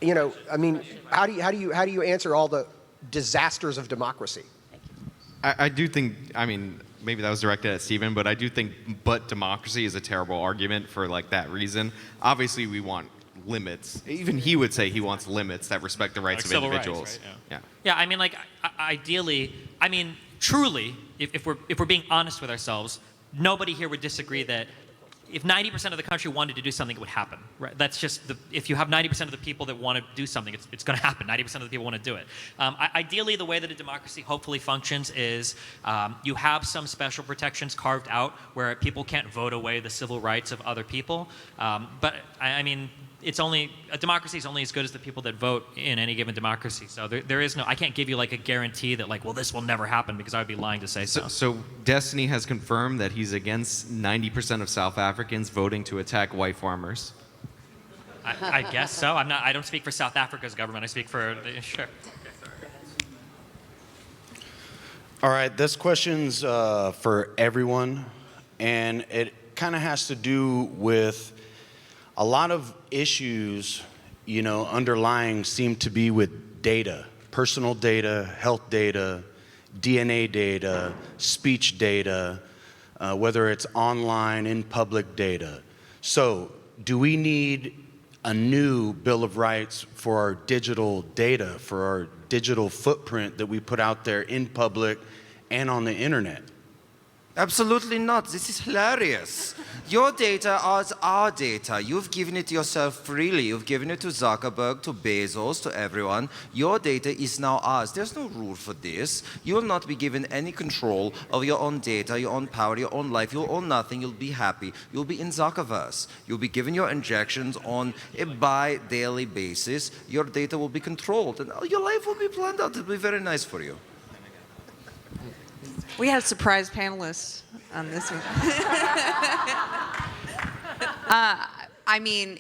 I mean, how do you answer all the disasters of democracy? I do think, I mean, maybe that was directed at Stephen, but I do think but democracy is a terrible argument for like that reason. Obviously, we want limits. Even he would say he wants limits that respect the rights Like of civil individuals. rights, right? Yeah. Yeah, I mean, like, ideally, I mean, truly, if we're being honest with ourselves, nobody here would disagree that if 90% of the country wanted to do something, it would happen. Right? That's just if you have 90% of the people that want to do something, it's going to happen. 90% of the people want to do it. Ideally, the way that a democracy hopefully functions is you have some special protections carved out where people can't vote away the civil rights of other people. But I mean, a democracy is only as good as the people that vote in any given democracy. So there is no, I can't give you like a guarantee that like, well, this will never happen because I would be lying to say so. So Destiny has confirmed that he's against 90% of South Africans voting to attack white farmers. I guess so. I don't speak for South Africa's government. I speak for, sure. All right, this question's for everyone, and it kind of has to do with a lot of issues, underlying seem to be with data, personal data, health data, DNA data, speech data, whether it's online, in public data. So do we need a new Bill of Rights for our digital data, for our digital footprint that we put out there in public and on the internet? Absolutely not. This is hilarious. Your data is our data. You've given it yourself freely. You've given it to Zuckerberg, to Bezos, to everyone. Your data is now ours. There's no rule for this. You will not be given any control of your own data, your own power, your own life. You'll own nothing. You'll be happy. You'll be in Zuckerverse. You'll be given your injections on a bi-daily basis. Your data will be controlled, and your life will be planned out. It'll be very nice for you. We had surprise panelists on this one. I mean,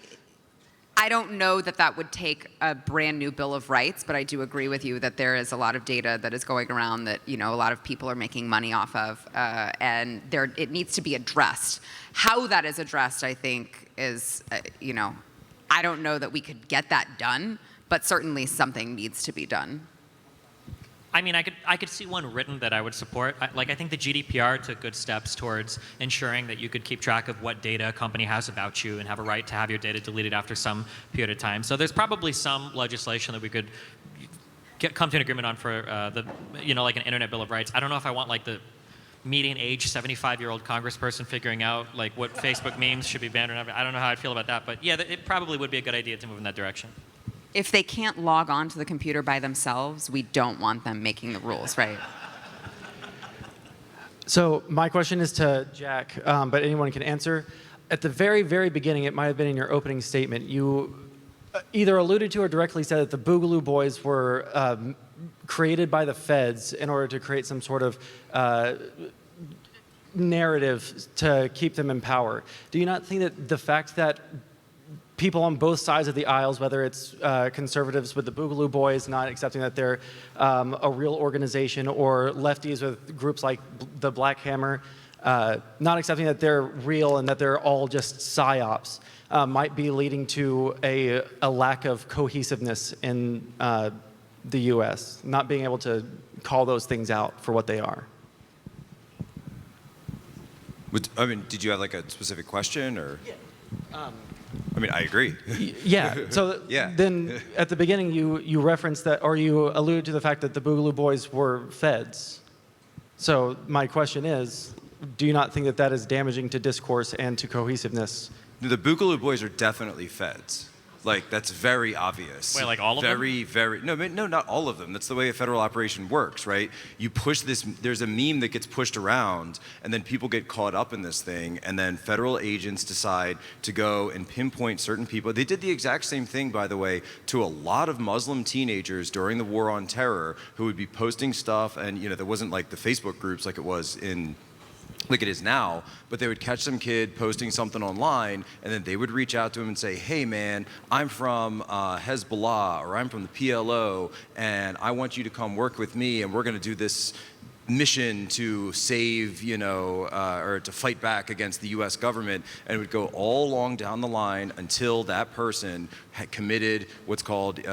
I don't know that would take a brand new Bill of Rights, but I do agree with you that there is a lot of data that is going around that, a lot of people are making money off of, and it needs to be addressed. How that is addressed, I think, is, I don't know that we could get that done, but certainly something needs to be done. I mean, I could see one written that I would support. I think the GDPR took good steps towards ensuring that you could keep track of what data a company has about you and have a right to have your data deleted after some period of time. So there's probably some legislation that we could come to an agreement on for like an Internet Bill of Rights. I don't know if I want like the median age 75-year-old congressperson figuring out like what Facebook memes should be banned or not. I don't know how I'd feel about that, but yeah, it probably would be a good idea to move in that direction. If they can't log on to the computer by themselves, we don't want them making the rules, right? So my question is to Jack, but anyone can answer. At the very, very beginning, it might have been in your opening statement, you either alluded to or directly said that the Boogaloo Boys were created by the feds in order to create some sort of narrative to keep them in power. Do you not think that the fact that people on both sides of the aisles, whether it's conservatives with the Boogaloo Boys not accepting that they're a real organization, or lefties with groups like the Black Hammer not accepting that they're real and that they're all just psyops, might be leading to a lack of cohesiveness in the U.S., not being able to call those things out for what they are? I mean, did you have like a specific question, or? Yeah. I mean, I agree. Yeah. So yeah. Then at the beginning, you referenced that, or you alluded to the fact that the Boogaloo Boys were feds. So my question is, do you not think that that is damaging to discourse and to cohesiveness? The Boogaloo Boys are definitely feds. Like, that's very obvious. Wait, like all of them? No, not all of them. That's the way a federal operation works, right? You push this, there's a meme that gets pushed around, and then people get caught up in this thing, and then federal agents decide to go and pinpoint certain people. They did the exact same thing, by the way, to a lot of Muslim teenagers during the War on Terror who would be posting stuff, and, there wasn't like the Facebook groups like it was like it is now, but they would catch some kid posting something online, and then they would reach out to him and say, hey man, I'm from Hezbollah, or I'm from the PLO, and I want you to come work with me, and we're going to do this mission to save, or to fight back against the U.S. government, and it would go all along down the line until that person had committed what's called,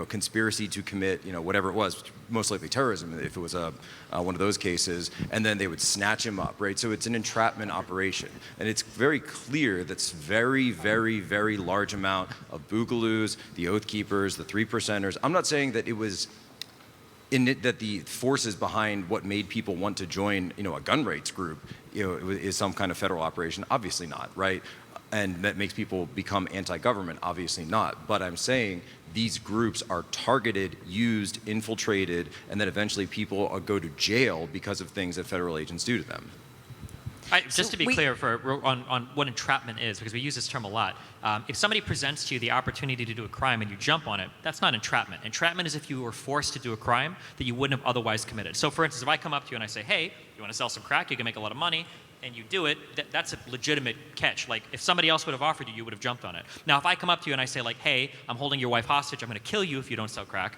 conspiracy to commit, whatever it was, most likely terrorism, if it was one of those cases, and then they would snatch him up, right? So it's an entrapment operation, and it's very clear that's very, very, very large amount of boogaloos, the Oath Keepers, the 3%ers. I'm not saying that it was that the forces behind what made people want to join, a gun rights group, is some kind of federal operation. Obviously not, right? And that makes people become anti-government. Obviously not. But I'm saying these groups are targeted, used, infiltrated, and then eventually people go to jail because of things that federal agents do to them. Just to be clear on what entrapment is, because we use this term a lot, if somebody presents to you the opportunity to do a crime and you jump on it, that's not entrapment. Entrapment is if you were forced to do a crime that you wouldn't have otherwise committed. So for instance, if I come up to you and I say, hey, you want to sell some crack, you can make a lot of money, and you do it, that's a legitimate catch. Like, if somebody else would have offered you, you would have jumped on it. Now, if I come up to you and I say, like, hey, I'm holding your wife hostage, I'm going to kill you if you don't sell crack,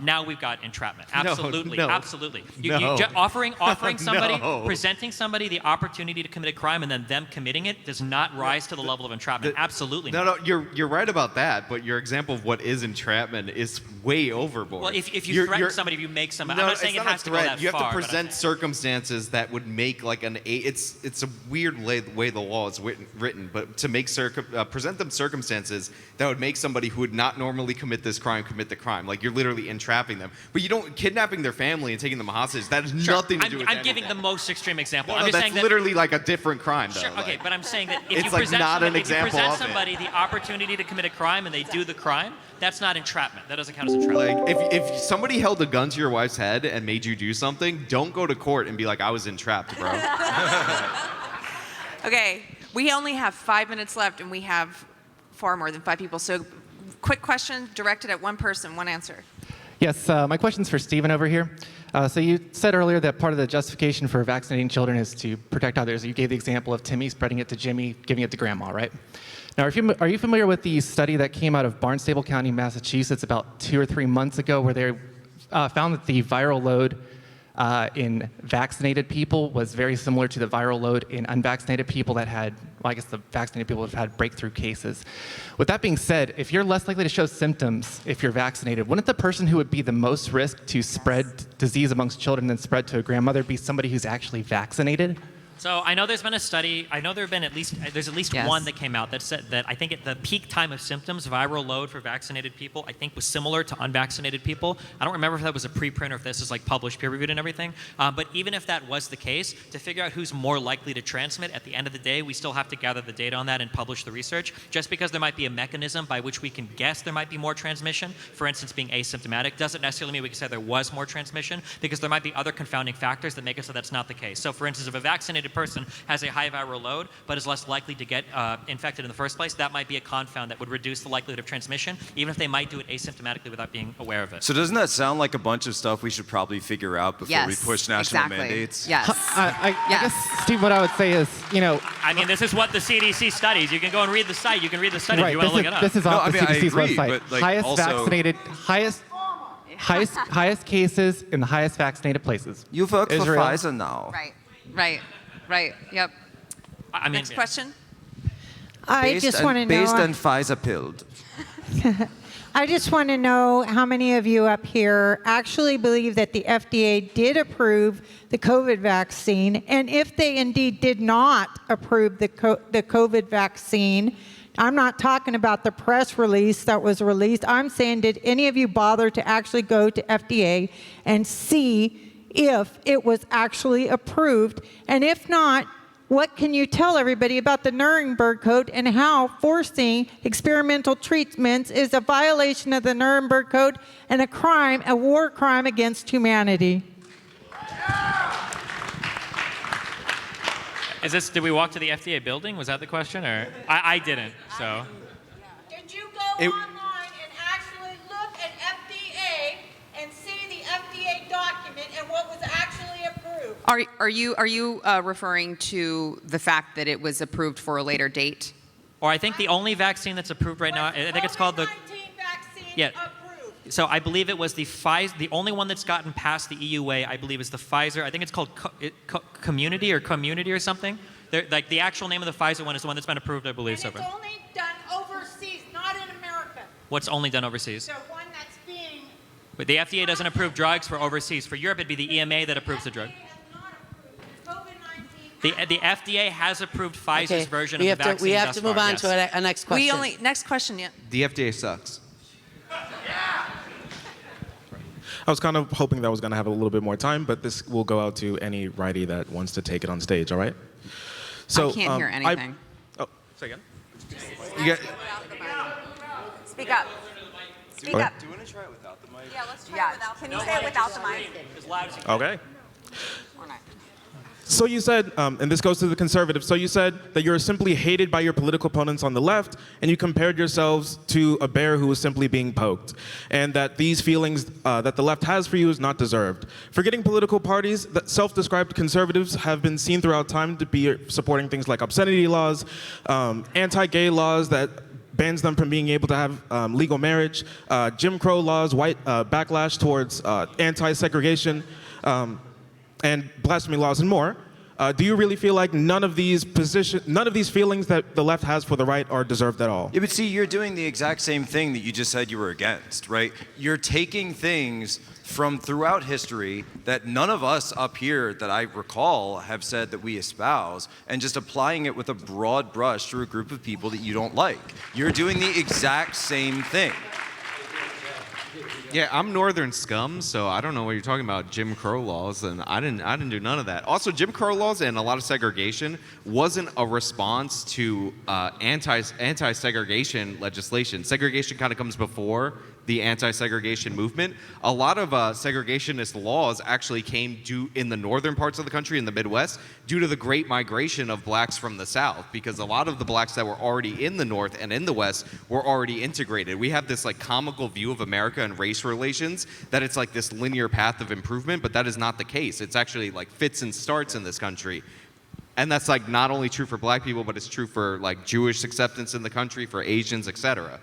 now we've got entrapment. Absolutely, absolutely. Offering somebody, presenting somebody the opportunity to commit a crime and then them committing it does not rise to the level of entrapment. Absolutely not. No, you're right about that, but your example of what is entrapment is way overboard. Well, if you threaten somebody, if you make somebody, I'm not saying it has to go that far. You have to present circumstances that would make like it's a weird way the law is written, but to make present them circumstances that would make somebody who would not normally commit this crime commit the crime. Like, you're literally entrapping them. But you don't kidnapping their family and taking them hostage. That has nothing to do with I'm giving the most extreme example. No, that's literally like a different crime, though. Sure, okay, but I'm saying that if it's you like present, not an example if you present of somebody the opportunity to commit a crime and they do the crime, that's not entrapment. That doesn't count as entrapment. Like, if somebody held a gun to your wife's head and made you do something, don't go to court and be like, I was entrapped, bro. Okay, we only have 5 minutes left, and we have far more than 5 people. So, quick question directed at one person, one answer. Yes, my question's for Stephen over here. So you said earlier that part of the justification for vaccinating children is to protect others. You gave the example of Timmy spreading it to Jimmy, giving it to Grandma, right? Now, are you familiar with the study that came out of Barnstable County, Massachusetts, about 2 or 3 months ago, where they found that the viral load in vaccinated people was very similar to the viral load in unvaccinated people that had, well, I guess the vaccinated people have had breakthrough cases. With that being said, if you're less likely to show symptoms if you're vaccinated, wouldn't the person who would be the most risk to spread disease amongst children and spread to a grandmother be somebody who's actually vaccinated? So I know there's been a study. I know there's at least Yes. one that came out that said that I think at the peak time of symptoms, viral load for vaccinated people, I think was similar to unvaccinated people. I don't remember if that was a preprint or if this is like published, peer-reviewed and everything. But even if that was the case, to figure out who's more likely to transmit, at the end of the day, we still have to gather the data on that and publish the research. Just because there might be a mechanism by which we can guess there might be more transmission, for instance, being asymptomatic, doesn't necessarily mean we can say there was more transmission, because there might be other confounding factors that make it so that's not the case. So for instance, if a vaccinated person has a high viral load but is less likely to get infected in the first place, that might be a confound that would reduce the likelihood of transmission, even if they might do it asymptomatically without being aware of it. So doesn't that sound like a bunch of stuff we should probably figure out before we push national mandates? Yes. I guess, Steve, what I would say is, I mean, this is what the CDC studies. You can go and read the site. You can read the study if you want to look it up. This is off the CDC's I agree, website. but, like, highest also- vaccinated, highest cases in the highest vaccinated places. You work for Israel. Pfizer now. Right. Yep. I mean, Next question. I just want to know. Based on Pfizer pilled. I just want to know how many of you up here actually believe that the FDA did approve the COVID vaccine, and if they indeed did not approve the COVID vaccine, I'm not talking about the press release that was released. I'm saying, did any of you bother to actually go to FDA and see if it was actually approved? And if not, what can you tell everybody about the Nuremberg Code and how forcing experimental treatments is a violation of the Nuremberg Code and a crime, a war crime against humanity? did we walk to the FDA building? Was that the question? Or I didn't, so. Did you go online and actually look at FDA and see the FDA document and what was actually approved? Are you referring to the fact that it was approved for a later date? Or I think the only vaccine that's approved right now, I think it's called the. COVID-19 vaccine Yeah. approved. So I believe it was the Pfizer. The only one that's gotten past the EUA, I believe, is the Pfizer. I think it's called Community or something. Like the actual name of the Pfizer one is the one that's been approved, I believe, so far. It's only done overseas, not in America. What's only done overseas? The one that's being. But the FDA doesn't approve drugs for overseas. For Europe, it'd be the EMA that approves the drug. The FDA has approved Pfizer's version of the vaccine. We have to move on to a next question. Next question, yeah. The FDA sucks. I was kind of hoping that I was going to have a little bit more time, but this will go out to any righty that wants to take it on stage, all right? So, I can't hear anything. Say again? Speak up. Speak Okay. up. Do you want to try it without the mic? Yeah, let's try it without. Can you say it without the mic? As loud as you Okay. Or not? So you said, and this goes to the conservatives, so you said that you're simply hated by your political opponents on the left, and you compared yourselves to a bear who was simply being poked, and that these feelings that the left has for you is not deserved. Forgetting political parties, that self-described conservatives have been seen throughout time to be supporting things like obscenity laws, anti-gay laws that bans them from being able to have legal marriage, Jim Crow laws, white backlash towards anti-segregation, and blasphemy laws and more. Do you really feel like none of these feelings that the left has for the right are deserved at all? Yeah, but see, you're doing the exact same thing that you just said you were against, right? You're taking things from throughout history that none of us up here that I recall have said that we espouse, and just applying it with a broad brush to a group of people that you don't like. You're doing the exact same thing. Yeah, I'm Northern scum, so I don't know what you're talking about, Jim Crow laws, and I didn't do none of that. Also, Jim Crow laws and a lot of segregation wasn't a response to anti-segregation legislation. Segregation kind of comes before the anti-segregation movement. A lot of segregationist laws actually came in the northern parts of the country, in the Midwest, due to the great migration of blacks from the South, because a lot of the blacks that were already in the North and in the West were already integrated. We have this like comical view of America and race relations, that it's like this linear path of improvement, but that is not the case. It's actually like fits and starts in this country. And that's like not only true for black people, but it's true for like Jewish acceptance in the country, for Asians, etc.